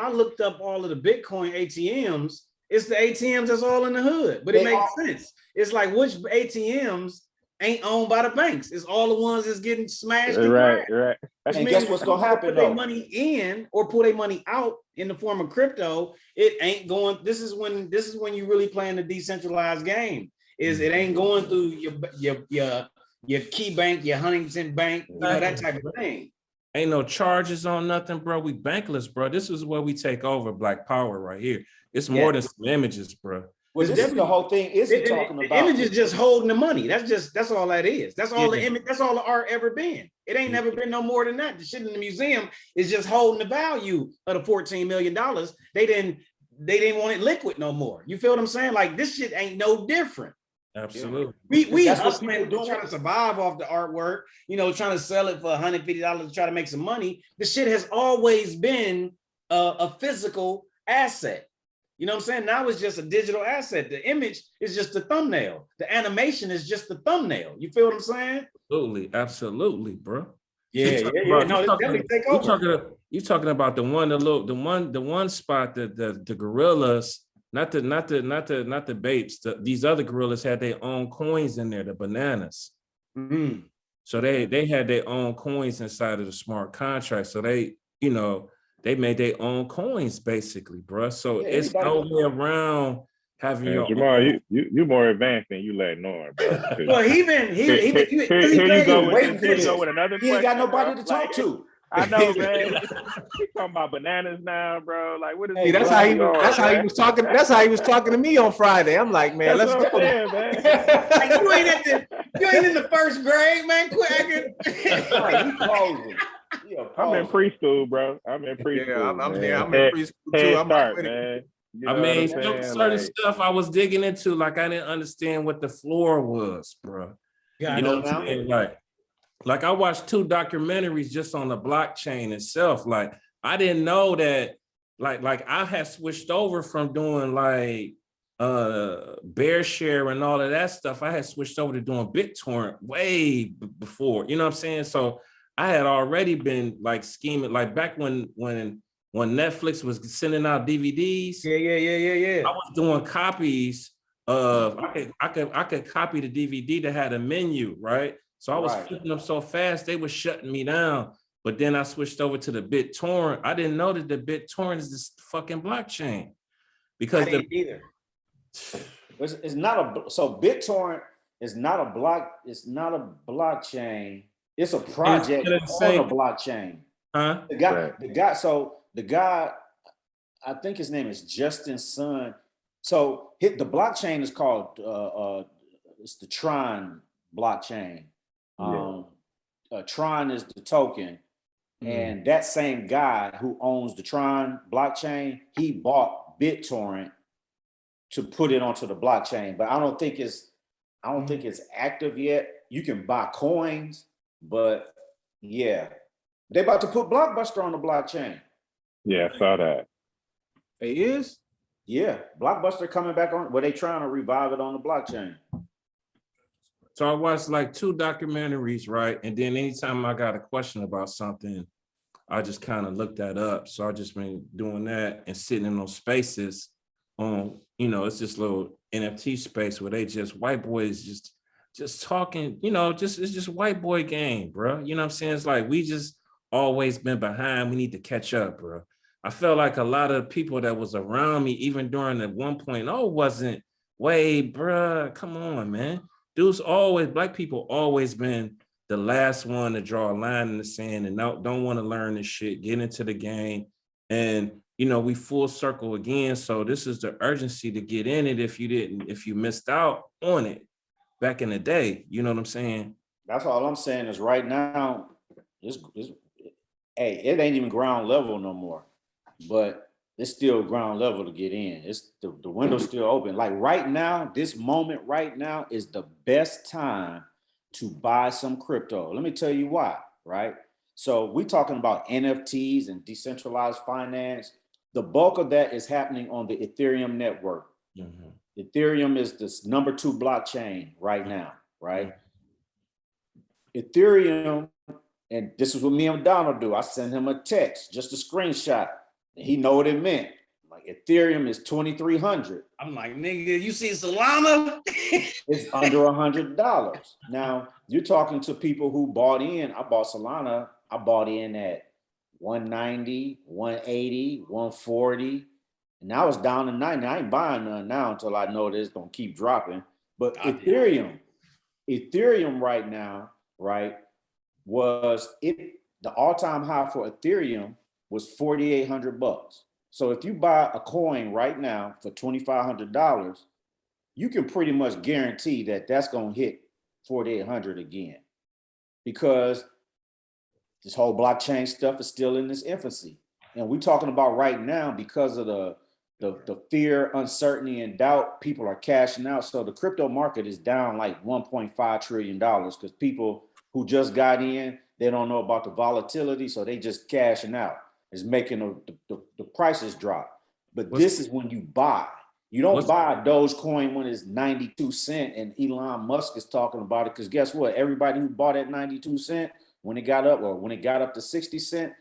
looked up all of the Bitcoin ATMs, it's the ATMs that's all in the hood, but it makes sense. It's like which ATMs ain't owned by the banks? It's all the ones that's getting smashed. Right. And guess what's gonna happen? Put their money in or pull their money out in the form of crypto. It ain't going. This is when you really playing the decentralized game. It ain't going through your Key Bank, your Huntington Bank, you know, that type of thing. Ain't no charges on nothing, bro. We bankless, bro. This is where we take over Black Power right here. It's more than some images, bro. Well, this is the whole thing. Talking about the image is just holding the money. That's all that is. That's all the image. That's all the art ever been. It ain't never been no more than that. The shit in the museum is just holding the value of the $14 million. They didn't want it liquid no more. You feel what I'm saying? Like this shit ain't no different. Absolutely. We trying to survive off the artwork, you know, trying to sell it for $150 to try to make some money. The shit has always been a physical asset. You know what I'm saying? Now it's just a digital asset. The image is just the thumbnail. The animation is just the thumbnail. You feel what I'm saying? Absolutely, bro. Yeah. No, it's definitely take over. You talking about the one spot that the gorillas. Not the Bapes. These other gorillas had their own coins in there, the bananas. Mm-hmm. So they had their own coins inside of the smart contract. So they made their own coins basically, bro. So it's no way around having your Jamal, you more advanced than you letting on, bro. Well, he you go with another question. He ain't got nobody to talk to. I know, man. He's talking about bananas now, bro. Like, what is he was talking. That's how he was talking to me on Friday. I'm like, man, let's go. Man. Like, you ain't in the first grade, man. Quit acting. I'm in preschool, bro. I'm in preschool. Yeah, I'm in preschool too. I'm start, man. You know certain stuff I was digging into, like I didn't understand what the floor was, bro. Yeah, you know what I'm saying? Like I watched 2 documentaries just on the blockchain itself. Like I didn't know that. Like I had switched over from doing like bear share and all of that stuff. I had switched over to doing BitTorrent way before. You know what I'm saying? So I had already been like scheming, like back when Netflix was sending out DVDs. Yeah. I was doing copies of. I could copy the DVD that had a menu, right? So I was flipping them so fast, they were shutting me down. But then I switched over to the BitTorrent. I didn't know that the BitTorrent is this fucking blockchain. Because either. It's not so BitTorrent is not a blockchain. It's a project on a blockchain. Huh? The guy, I think his name is Justin Sun. So the blockchain is called it's the Tron blockchain. Tron is the token, and that same guy who owns the Tron blockchain, he bought BitTorrent to put it onto the blockchain, but I don't think it's active yet. You can buy coins, but yeah, they about to put Blockbuster on the blockchain. Yeah, I saw that. It is? Yeah, Blockbuster coming back on. Well, they trying to revive it on the blockchain. So I watched like 2 documentaries, right? And then anytime I got a question about something, I just kind of looked that up. So I just been doing that and sitting in those spaces on, it's this little NFT space where they just white boys just talking, it's just white boy game, bro. You know what I'm saying? It's like we just always been behind. We need to catch up, bro. I felt like a lot of people that was around me, even during the 1.0, wasn't way, bro. Come on, man. Black people always been the last one to draw a line in the sand and don't want to learn this shit, get into the game. And, we full circle again. So this is the urgency to get in it if you missed out on it back in the day. You know what I'm saying? That's all I'm saying is right now, it ain't even ground level no more, but it's still ground level to get in. It's the window's still open. Like right now, this moment right now is the best time to buy some crypto. Let me tell you why, right? So we're talking about NFTs and decentralized finance. The bulk of that is happening on the Ethereum network. Mm-hmm. Ethereum is the number 2 blockchain right now, right? Mm-hmm. Ethereum, and this is what me and Donald do. I send him a text, just a screenshot. He know what it meant. Like Ethereum is 2,300. I'm like, nigga, you see Solana? It's under $100. Now you're talking to people who bought in. I bought Solana. I bought in at 190, 180, 140. And now it's down to 90. I ain't buying none now until I know that it's gonna keep dropping. But Ethereum right now, right, the all-time high for Ethereum was $4,800. So if you buy a coin right now for $2,500, you can pretty much guarantee that that's going to hit 4,800 again, because this whole blockchain stuff is still in its infancy. And we're talking about right now, because of the fear, uncertainty, and doubt, people are cashing out. So the crypto market is down like $1.5 trillion because people who just got in, they don't know about the volatility, so they just cashing out. It's making the prices drop. But this is when you buy. You don't buy Dogecoin when it's 92 cents and Elon Musk is talking about it, because guess what? Everybody who bought at 92 cents, when it got up to 60 cents,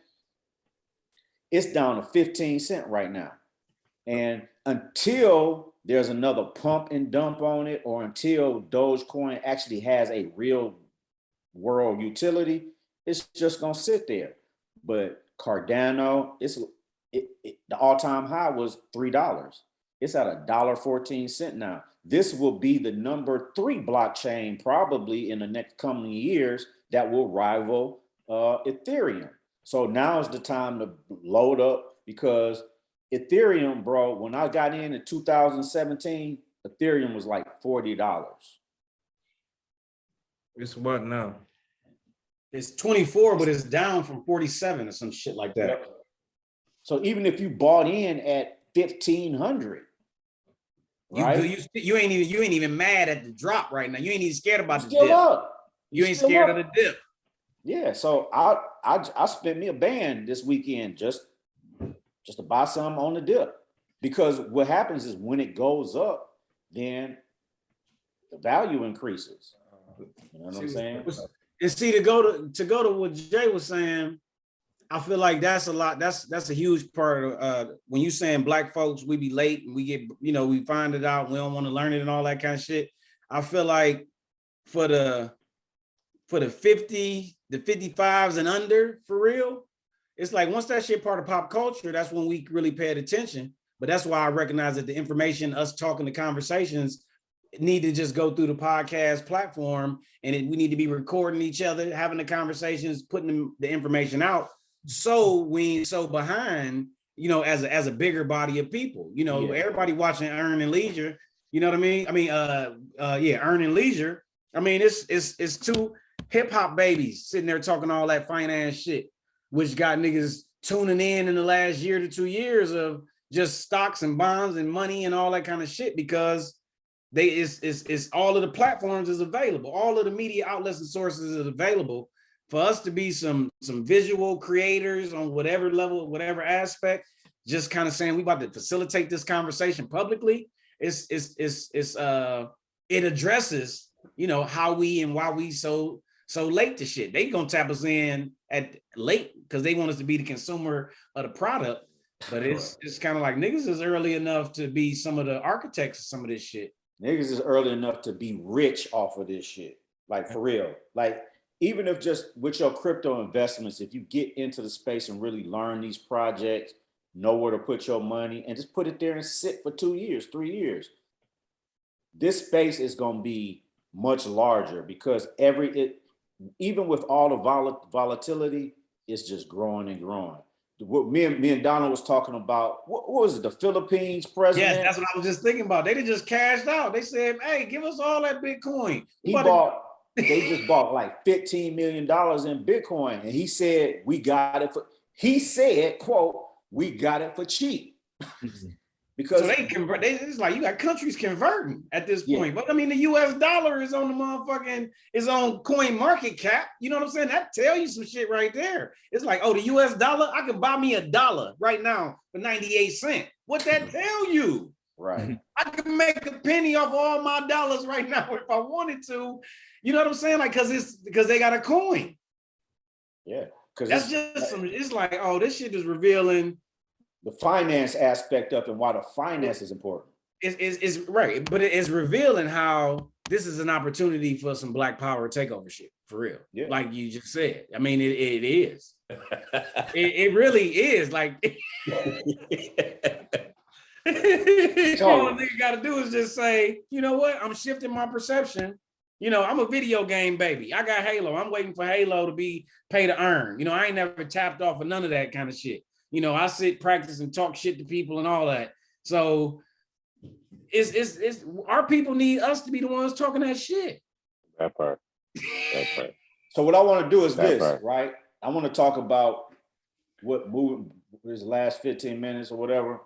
it's down to 15 cents right now. And until there's another pump and dump on it, or until Dogecoin actually has a real world utility, it's just gonna sit there. But Cardano, the all-time high was $3. It's at $1.14 now. This will be the number 3 blockchain probably in the next coming years that will rival Ethereum. So now is the time to load up, because Ethereum, bro, when I got in 2017, Ethereum was like $40. It's what now? It's 24, but it's down from 47 or some shit like that. Yep. So even if you bought in at 1,500, right? You ain't even mad at the drop right now. You ain't even scared about the still dip. Up. You ain't scared of the dip. Yeah. So I spent me a band this weekend just to buy some on the dip, because what happens is when it goes up, then the value increases. You know what I'm saying? And see, to go to what Jay was saying, I feel like that's a lot. That's a huge part of when you saying black folks, we be late and we get, we find it out, we don't want to learn it and all that kind of shit. I feel like for the 50, the 55s and under, for real, it's like once that shit part of pop culture, that's when we really paid attention. But that's why I recognize that the information, us talking, the conversations, need to just go through the podcast platform, and we need to be recording each other, having the conversations, putting the information out, so we ain't so behind, as a bigger body of people. Everybody watching Earn and Leisure, you know what I mean? Earn and Leisure. I mean, it's 2 hip hop babies sitting there talking all that finance shit, which got niggas tuning in the last year to 2 years of just stocks and bonds and money and all that kind of shit, because it's all of the platforms is available, all of the media outlets and sources is available for us to be some visual creators on whatever level, whatever aspect. Just kind of saying we about to facilitate this conversation publicly. It addresses, you know, how we and why we so late to shit. They gonna tap us in at late because they want us to be the consumer of the product. But it's kind of like niggas is early enough to be some of the architects of some of this shit. Niggas is early enough to be rich off of this shit. Like for real. Like even if just with your crypto investments, if you get into the space and really learn these projects, know where to put your money and just put it there and sit for 2 years, 3 years. This space is going to be much larger because even with all the volatility, it's just growing and growing. What me and Donald was talking about, what was it, the Philippines president? Yes, that's what I was just thinking about. They just cashed out. They said, hey, give us all that Bitcoin. They just bought like $15 million in Bitcoin. And he said, quote, we got it for cheap. Because so they convert, it's like you got countries converting at this point. But I mean, the US dollar is on the motherfucking, is on coin market cap. You know what I'm saying? That tell you some shit right there. It's like, oh, the US dollar, I can buy me $1 right now for 98 cents. What that tell you? Right. I can make a penny off all my dollars right now if I wanted to. You know what I'm saying? Like, because they got a coin. Yeah. Because that's just it's like, oh, this shit is revealing the finance aspect of it and why the finance is important. Is right, but it is revealing how this is an opportunity for some Black power takeover shit, for real. Yeah. Like you just said. I mean, it is. it really is. Like all a nigga gotta do is just say, you know what? I'm shifting my perception. You know, I'm a video game baby. I got Halo. I'm waiting for Halo to be pay to earn. You know, I ain't never tapped off of none of that kind of shit. You know, I sit, practice, and talk shit to people and all that. So it's our people need us to be the ones talking that shit. That part. So what I want to do is right? I want to talk about what moving this last 15 minutes or whatever.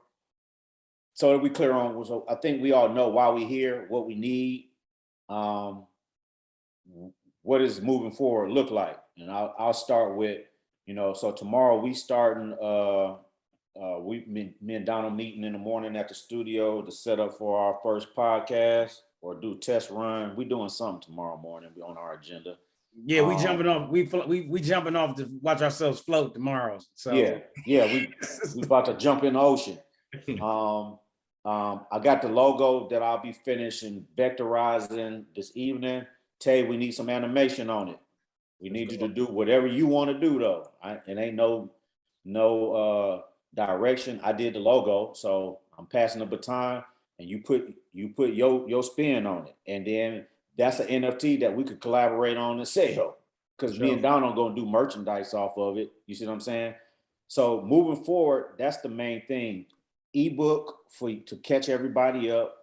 So that we clear on, so I think we all know why we're here, what we need, what does moving forward look like? And I'll start with, you know, so tomorrow we starting, me and Donald meeting in the morning at the studio to set up for our first podcast or do test run. We doing something tomorrow morning on our agenda. Yeah, we jumping off. We jumping off to watch ourselves float tomorrow. So we about to jump in the ocean. I got the logo that I'll be finishing vectorizing this evening. Tay, we need some animation on it. We need you to do whatever you want to do, though. It ain't no direction. I did the logo, so I'm passing the baton, and you put your spin on it, and then that's an NFT that we could collaborate on and sell. Because me and Donald gonna do merchandise off of it. You see what I'm saying? So moving forward, that's the main thing. Ebook to catch everybody up.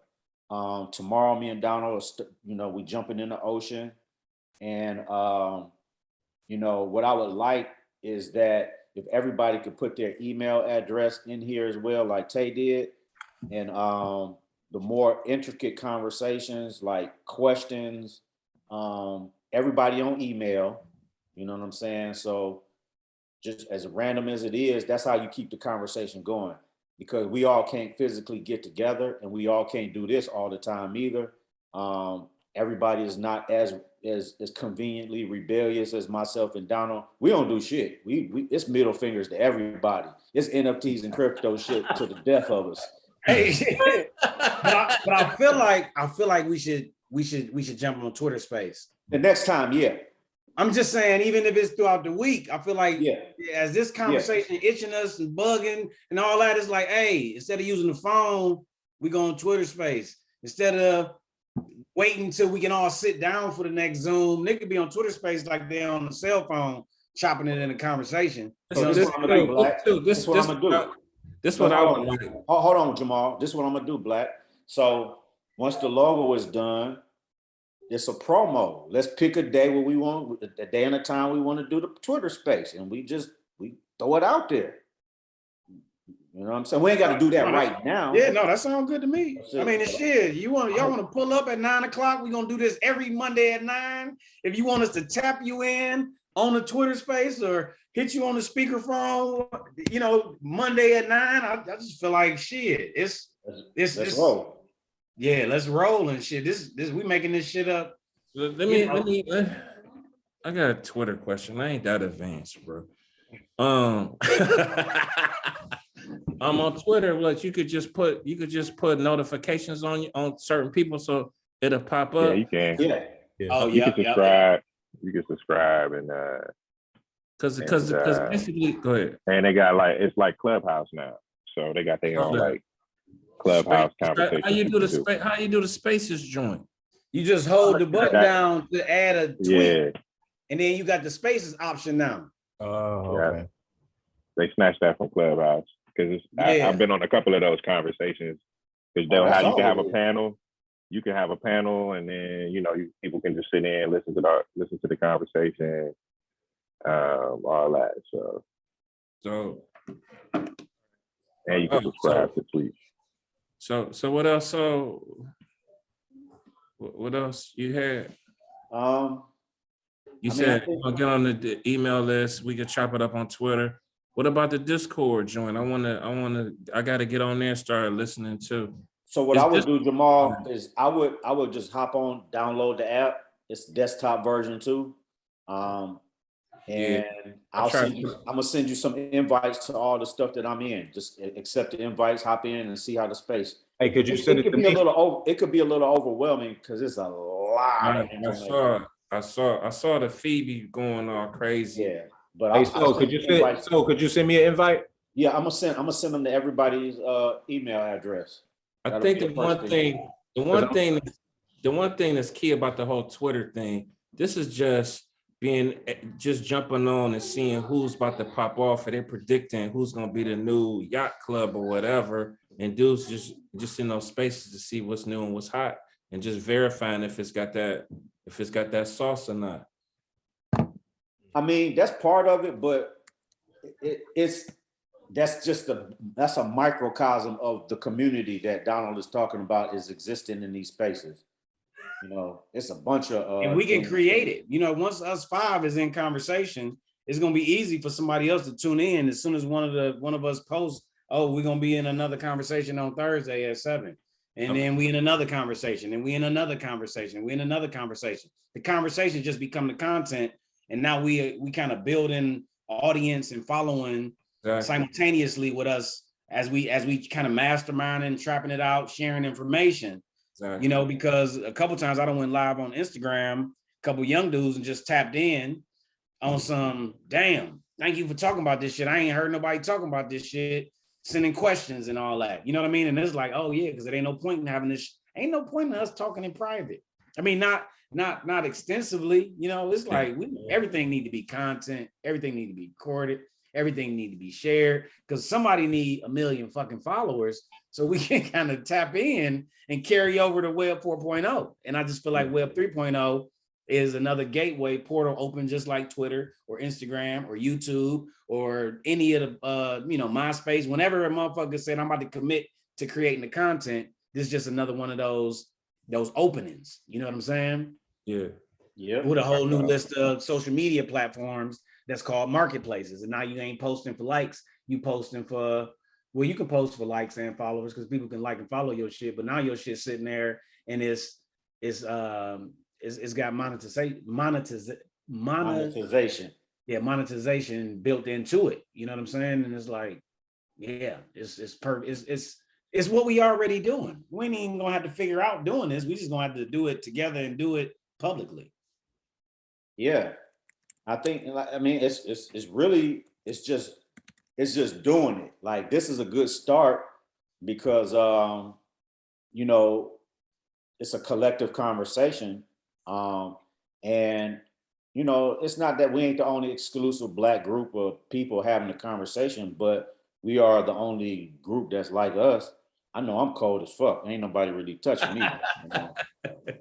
Tomorrow, me and Donald, we jumping in the ocean, and you know, what I would like is that if everybody could put their email address in here as well, like Tay did, and the more intricate conversations, like questions, everybody on email, you know what I'm saying? So just as random as it is, that's how you keep the conversation going, because we all can't physically get together and we all can't do this all the time either. Everybody is not as conveniently rebellious as myself and Donald. We don't do shit. We it's middle fingers to everybody. It's NFTs and crypto shit to the death of us. Hey, but I feel like we should jump on Twitter Space the next time. Yeah, I'm just saying, even if it's throughout the week, I feel like as this conversation itching us and bugging and all that, it's like, hey, instead of using the phone, we go on Twitter Space. Instead of waiting until we can all sit down for the next Zoom, they could be on Twitter Space like they're on the cell phone, chopping it in a conversation. So this is what I'm gonna do, Black. This is what I'm gonna do. This is what I want. Hold on, Jamal. This is what I'm gonna do, Black. So once the logo is done, it's a promo. Let's pick a day where we want, a day and a time we want to do the Twitter Space, and we throw it out there. You know what I'm saying? We ain't got to do that right now. Yeah, no, that sounds good to me. That's it. I mean, it's shit. Y'all want to pull up at 9 o'clock? We're gonna do this every Monday at 9. If you want us to tap you in on the Twitter space or hit you on the speakerphone, you know, Monday at 9, I just feel like shit. Let's roll. Yeah, let's roll and shit. This we making this shit up. Let me. I got a Twitter question. I ain't that advanced, bro. On Twitter, like you could just put notifications on certain people so it'll pop up. Yeah, you can. Yeah. Oh, You yeah, can subscribe. You can subscribe and Because basically, go ahead. and they got like it's like Clubhouse now, so they got their own like Clubhouse conversation. How you do the spaces joint? you just hold the button down to add a tweet, Yeah, and then you got the spaces option now. Oh, yeah. okay. They snatched that from Clubhouse because I've been on a couple of those conversations because they'll have you can have a panel. You can have a panel, and then people can just sit in and listen to the conversation, all that. So and you can subscribe to tweets. So what else? So what else you had? You said I'll get on the email list. We could chop it up on Twitter. What about the Discord joint? I gotta get on there and start listening too. So what I would do, Jamal, is I would just hop on, download the app. It's desktop version too. I'm gonna send you some invites to all the stuff that I'm in. Just accept the invites, hop in, and see how the space. Hey, could you send it to me? It could be a little overwhelming because it's a lot of information. I saw the Phoebe going all crazy. Yeah, but could you send me an invite? Yeah, I'm gonna send them to everybody's email address. I think the one thing that's key about the whole Twitter thing, this is just jumping on and seeing who's about to pop off, and they're predicting who's gonna be the new yacht club or whatever, and dudes just in those spaces to see what's new and what's hot, and just verifying if it's got that sauce or not. I mean, that's part of it, but that's a microcosm of the community that Donald is talking about is existing in these spaces. It's a bunch of and we can create it. Once us 5 is in conversation, it's gonna be easy for somebody else to tune in as soon as one of us posts, oh, we're gonna be in another conversation on Thursday at 7. And then we in another conversation, and we in another conversation, we in another conversation. The conversation just become the content, and now we kind of building audience and following simultaneously with us as we kind of masterminding, trapping it out, sharing information. Exactly. Because a couple times I done went live on Instagram, a couple young dudes, and just tapped in on some, damn, thank you for talking about this shit. I ain't heard nobody talking about this shit, sending questions and all that. You know what I mean? And it's like, oh yeah, because there ain't no point in having this. Ain't no point in us talking in private. I mean, not extensively. It's like everything need to be content. Everything need to be recorded. Everything need to be shared because somebody need 1 million fucking followers so we can kind of tap in and carry over to Web 4.0. And I just feel like Web 3.0 is another gateway portal open just like Twitter or Instagram or YouTube or any of the MySpace. Whenever a motherfucker said I'm about to commit to creating the content, this is just another one of those openings. You know what I'm saying? Yeah. Yeah. With a whole new list of social media platforms that's called marketplaces. And now you ain't posting for likes, you posting for, well, you can post for likes and followers because people can like and follow your shit, but now your shit's sitting there and it's got monetization. Yeah, monetization built into it. You know what I'm saying? And it's like, yeah, it's what we already doing. We ain't even gonna have to figure out doing this. We just gonna have to do it together and do it publicly. Yeah. I think, it's just doing it. Like, this is a good start because, it's a collective conversation. And, it's not that we ain't the only exclusive Black group of people having a conversation, but we are the only group that's like us. I know I'm cold as fuck. Ain't nobody really touching me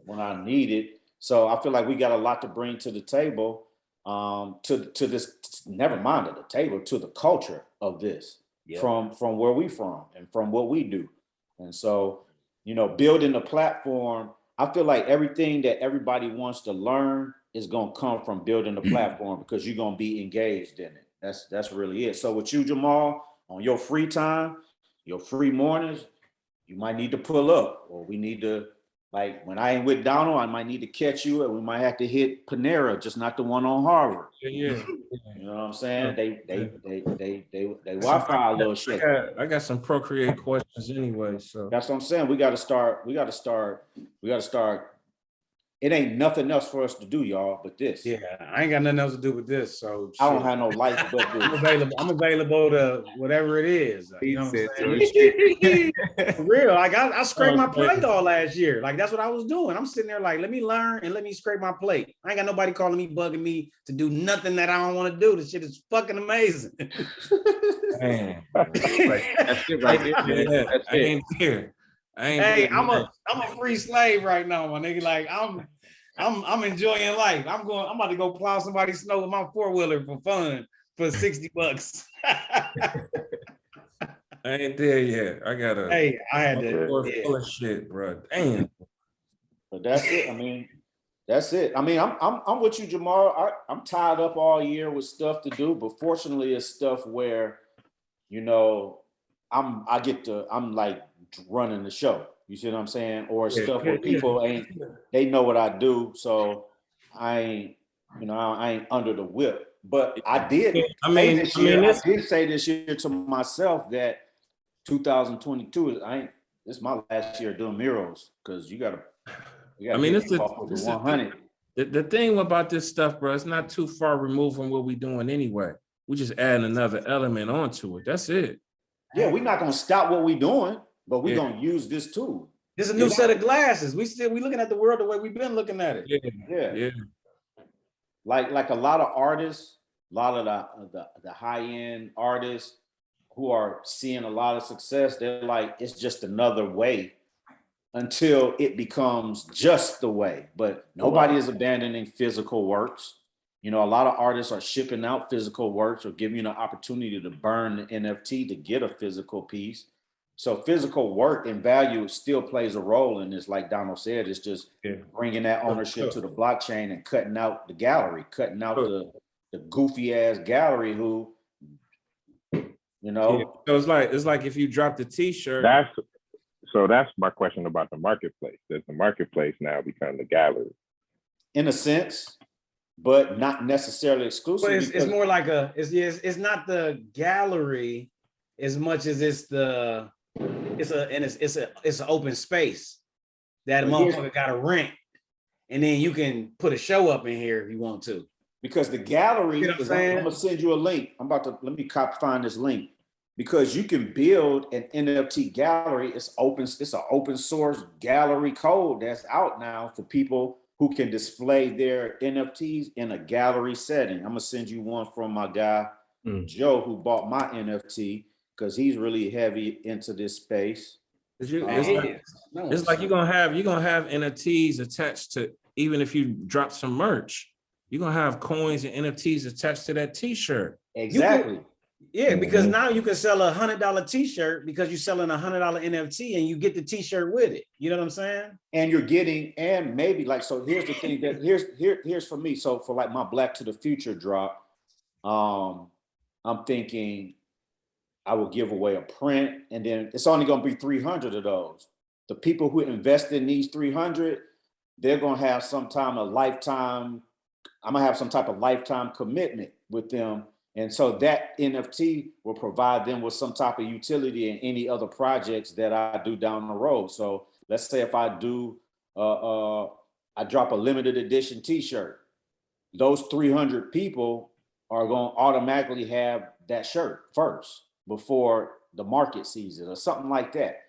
when I need it. So I feel like we got a lot to bring to the table. To this, never mind at the table, to the culture of this. from where we from and from what we do. And so, building a platform, I feel like everything that everybody wants to learn is gonna come from building the platform because you're gonna be engaged in it. That's really it. So with you, Jamal, on your free time, your free mornings, you might need to pull up, or we need to, like when I ain't with Donald, I might need to catch you, and we might have to hit Panera, just not the one on Harvard. Yeah. You know what I'm saying? They Wi-Fi a little shaky. I got some Procreate questions anyway, so That's what I'm saying. We got to start. It ain't nothing else for us to do, y'all, but this. Yeah, I ain't got nothing else to do with this. So I don't have no life but this. I'm available to whatever it is. You know what He I'm said, saying? For real. Like I scraped my plate all last year. Like that's what I was doing. I'm sitting there like, let me learn and let me scrape my plate. I ain't got nobody calling me, bugging me to do nothing that I don't want to do. This shit is fucking amazing. man. That's it right there. Yeah, That's I it. ain't here. Hey, I'm a free slave right now, my nigga. Like I'm enjoying life. I'm about to go plow somebody's snow with my 4-wheeler for fun for $60. I ain't there yet. I gotta. Hey, I had to. Full of shit, bro. Damn. But that's it. I mean, that's it. I mean, I'm with you, Jamal. I'm tied up all year with stuff to do, but fortunately, it's stuff where, I'm like running the show. You see what I'm saying? Or stuff where people they know what I do, so I ain't under the whip. But I did. I did say this year to myself that 2022 this is my last year doing murals because you gotta. I mean, it's the 100. The thing about this stuff, bro, it's not too far removed from what we're doing anyway. We're just adding another element onto it. That's it. Yeah, we're not gonna stop what we're doing, but we're gonna use this tool. This is a new set of glasses. We looking at the world the way we've been looking at it. Yeah. Like a lot of artists, a lot of the high-end artists who are seeing a lot of success, they're like, it's just another way until it becomes just the way. But nobody is abandoning physical works. A lot of artists are shipping out physical works or giving you an opportunity to burn the NFT to get a physical piece. So physical work and value still plays a role in this. Like Donald said, it's just bringing that ownership to the blockchain and cutting out the gallery, cutting out the goofy ass gallery who, So it's like if you dropped a T-shirt. That's my question about the marketplace. Does the marketplace now become the gallery? In a sense, but not necessarily exclusive. But it's more like it's not the gallery as much as it's an open space that a motherfucker got to rent, and then you can put a show up in here if you want to. Because the gallery, I'm gonna send you a link. Let me find this link. Because you can build an NFT gallery. It's an open source gallery code that's out now for people who can display their NFTs in a gallery setting. I'm gonna send you one from my guy Joe, who bought my NFT because he's really heavy into this space. It's like you're gonna have NFTs attached to, even if you drop some merch, you're gonna have coins and NFTs attached to that T-shirt. Exactly. Because now you can sell $100 T-shirt because you're selling $100 NFT and you get the T-shirt with it. You know what I'm saying? And you're getting, and maybe like, so here's the thing that here's for me. So for like my Black to the Future drop, I'm thinking I will give away a print, and then it's only going to be 300 of those. The people who invest in these 300, they're going to have some type of lifetime commitment with them. And so that NFT will provide them with some type of utility in any other projects that I do down the road. So let's say if I do, I drop a limited edition T-shirt, those 300 people are going to automatically have that shirt first before the market sees it or something like that.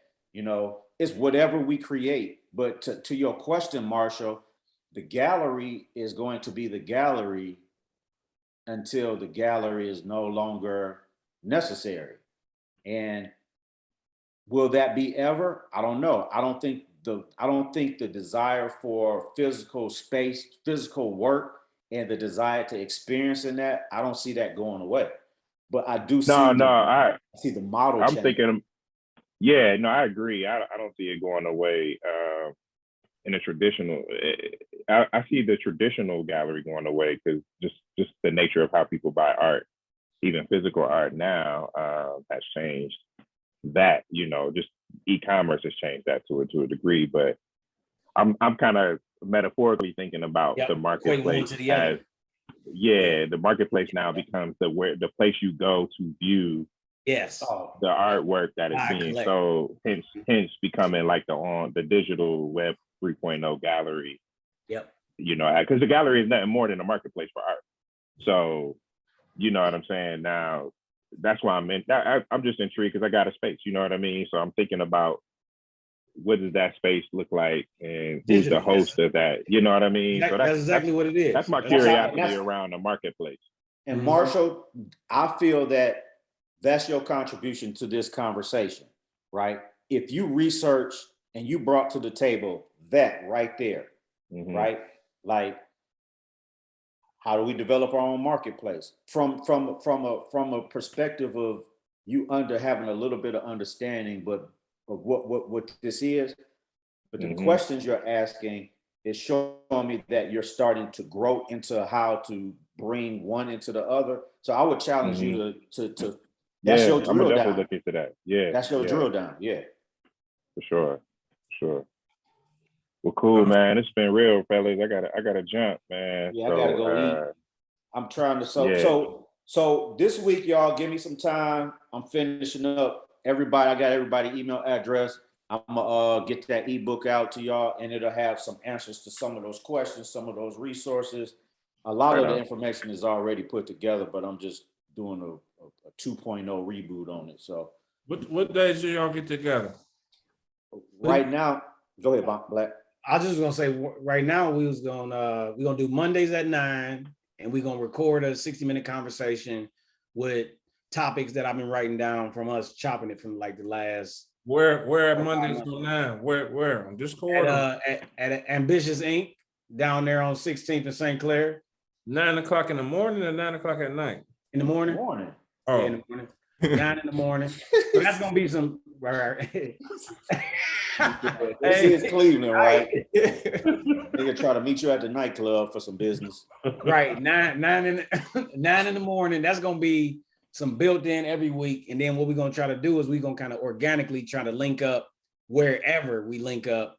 It's whatever we create. But to your question, Marshall, the gallery is going to be the gallery until the gallery is no longer necessary. And will that be ever? I don't know. I don't think the desire for physical space, physical work, and the desire to experience in that, I don't see that going away. but I do see I see the model I'm change. thinking, yeah, no, I agree. I don't see it going away in a traditional. I see the traditional gallery going away because just the nature of how people buy art, even physical art now, has changed. That, you know, just e-commerce has changed that to a degree. But I'm kind of metaphorically thinking about the marketplace as, the marketplace now becomes the place you go to view the artwork that is being sold, hence becoming like the digital web 3.0 gallery. Yep. You know, because the gallery is nothing more than a marketplace for art. So, you know what I'm saying? Now, that's why I'm just intrigued because I got a space, you know what I mean? So I'm thinking about what does that space look like and who's the host of that, you know what I mean? So that's exactly what it is. That's my curiosity around the marketplace. And Marshall, I feel that that's your contribution to this conversation, right? If you research and you brought to the table that right there, right? Like, how do we develop our own marketplace from a perspective of you having a little bit of understanding, but of what this is, but the questions you're asking is showing me that you're starting to grow into how to bring one into the other. So I would challenge you to that's your drill down. Definitely look into that. Yeah, that's your drill down. Yeah, for sure. Well, cool, man. It's been real, fellas. I gotta jump, man. Yeah, I gotta go eat. I'm trying to so this week, y'all, give me some time. I'm finishing up. I got everybody email address. I'm gonna get that ebook out to y'all, and it'll have some answers to some of those questions, some of those resources. A lot of the information is already put together, but I'm just doing a 2.0 reboot on it. So what days do y'all get together? Right now, go ahead, Black. I was just gonna say right now we're gonna do Mondays at 9, and we're gonna record a 60-minute conversation with topics that I've been writing down from us chopping it from like the last. Where at Mondays at 9? Where on Discord? At Ambitious Inc. down there on 16th and St. Clair. 9 o'clock in the morning or 9 o'clock at night? In the morning. Oh. Yeah, in the morning. 9 in the morning. So that's gonna be some right. This is Cleveland, right? Nigga try to meet you at the nightclub for some business. Right, 9 in the morning. That's gonna be some built in every week. And then what we're gonna try to do is we're gonna kind of organically try to link up wherever we link up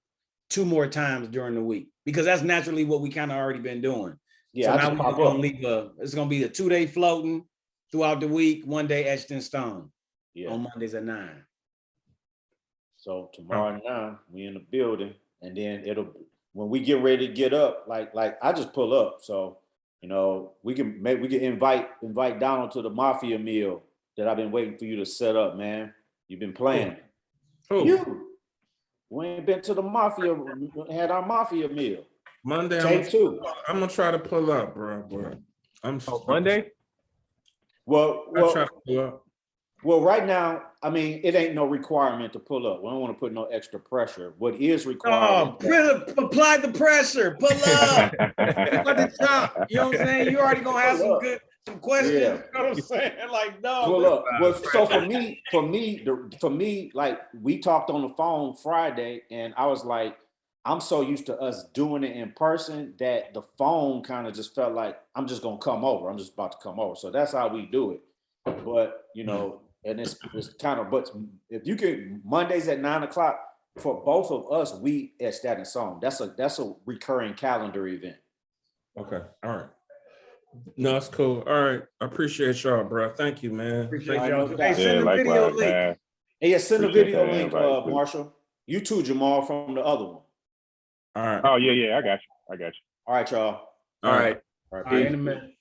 2 more times during the week, because that's naturally what we kind of already been doing. Yeah, so now we're gonna leave it's gonna be a 2-day floating throughout the week, 1 day etched in stone. Yeah, on Mondays at 9. So tomorrow at 9, we in the building, and then when we get ready to get up, like I just pull up. So, you know, we can invite Donald to the mafia meal that I've been waiting for you to set up, man. You've been playing. We ain't been to the mafia, had our mafia meal. Monday, Take 2. I'm gonna try to pull up, bro. Monday? Well, try to pull up. Well, right now, I mean, it ain't no requirement to pull up. We don't want to put no extra pressure. What is required? Apply the pressure. Pull up. Put the top. You know what I'm saying? You already gonna have some questions. Yeah. You know what I'm saying? Like, no. Pull up. Well, so for me, like, we talked on the phone Friday, and I was like, I'm so used to us doing it in person that the phone kind of just felt like I'm just gonna come over. I'm just about to come over. So that's how we do it. But you know, and it's kind of, but if you can, Mondays at 9 o'clock for both of us, we etch that in song. That's a recurring calendar event. Okay, all right. No, it's cool. All right, I appreciate y'all, bro. Thank you, man. Appreciate y'all. Hey, send the video link. Man. Hey, yeah, send the video link, Marshall. You too, Jamal, from the other one. All right. Oh yeah, I got you. All right, y'all. All right. All right. In a minute.